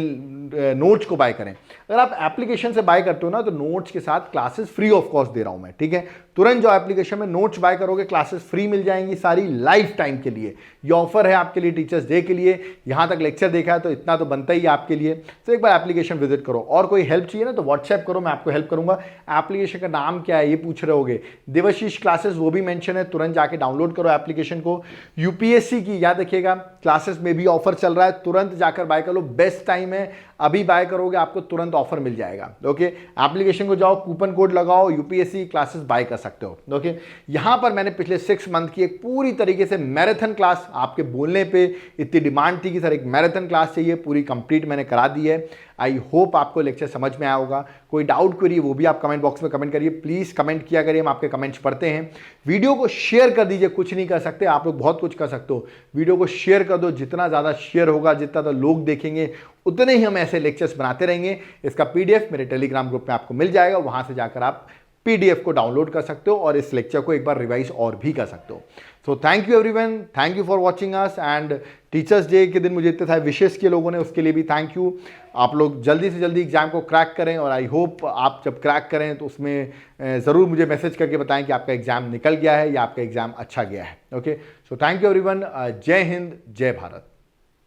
नोट्स को बाय करें। अगर आप एप्लीकेशन से बाय करते हो ना तो नोट्स के साथ क्लासेस फ्री ऑफ कॉस्ट दे रहा हूं मैं, ठीक है। तुरंत जो एप्लीकेशन में नोट्स बाय करोगे क्लासेस फ्री मिल जाएंगी सारी लाइफ टाइम के लिए। ये ऑफर है आपके लिए टीचर्स डे के लिए। यहां तक लेक्चर देखा है तो इतना तो बनता ही है आपके लिए। तो एक बार एप्लीकेशन विजिट करो, और कोई हेल्प चाहिए ना तो व्हाट्सएप करो, मैं आपको हेल्प करूंगा। एप्लीकेशन का नाम क्या है ये पूछ रहे होगे, देवाशीष क्लासेस, वो भी मेंशन है, तुरंत जाके डाउनलोड करो एप्लीकेशन को। यूपीएससी की याद रखिएगा क्लासेस में भी ऑफर चल रहा है, तुरंत जाकर बाय कर लो, बेस्ट टाइम है, अभी बाय करोगे आपको तुरंत ऑफर मिल जाएगा, ओके। एप्लीकेशन को जाओ, कूपन कोड लगाओ, यूपीएससी क्लासेस बाय कर सकते हो, ओके। यहां पर मैंने पिछले 6 मंथ की एक पूरी तरीके से मैराथन क्लास, आपके बोलने पे इतनी डिमांड थी कि सर एक मैराथन क्लास चाहिए, पूरी कंप्लीट मैंने करा दी है। आई होप आपको लेक्चर समझ में आया होगा। कोई डाउट क्वेरी वो भी आप कमेंट बॉक्स में कमेंट करिए, प्लीज कमेंट किया करिए, हम आपके कमेंट्स पढ़ते हैं। वीडियो को शेयर कर दीजिए, कुछ नहीं कर सकते आप लोग, बहुत कुछ कर सकते हो। वीडियो को शेयर कर दो, जितना ज्यादा शेयर होगा, जितना तो लोग देखेंगे उतने ही हम ऐसे लेक्चर्स बनाते रहेंगे। इसका पीडीएफ मेरे टेलीग्राम ग्रुप में आपको मिल जाएगा, वहां से जाकर आप पीडीएफ को डाउनलोड कर सकते हो और इस लेक्चर को एक बार रिवाइज और भी कर सकते हो। So thank you everyone, thank you for watching us. And teachers day के दिन मुझे इतने सारे विशेष किए लोगों ने, उसके लिए भी थैंक यू। आप लोग जल्दी से जल्दी एग्जाम को क्रैक करें और आई होप आप जब क्रैक करें तो उसमें ज़रूर मुझे मैसेज करके बताएं कि आपका एग्जाम निकल गया है या आपका एग्जाम अच्छा गया है। Okay, so thank you everyone. जय हिंद, जय भारत।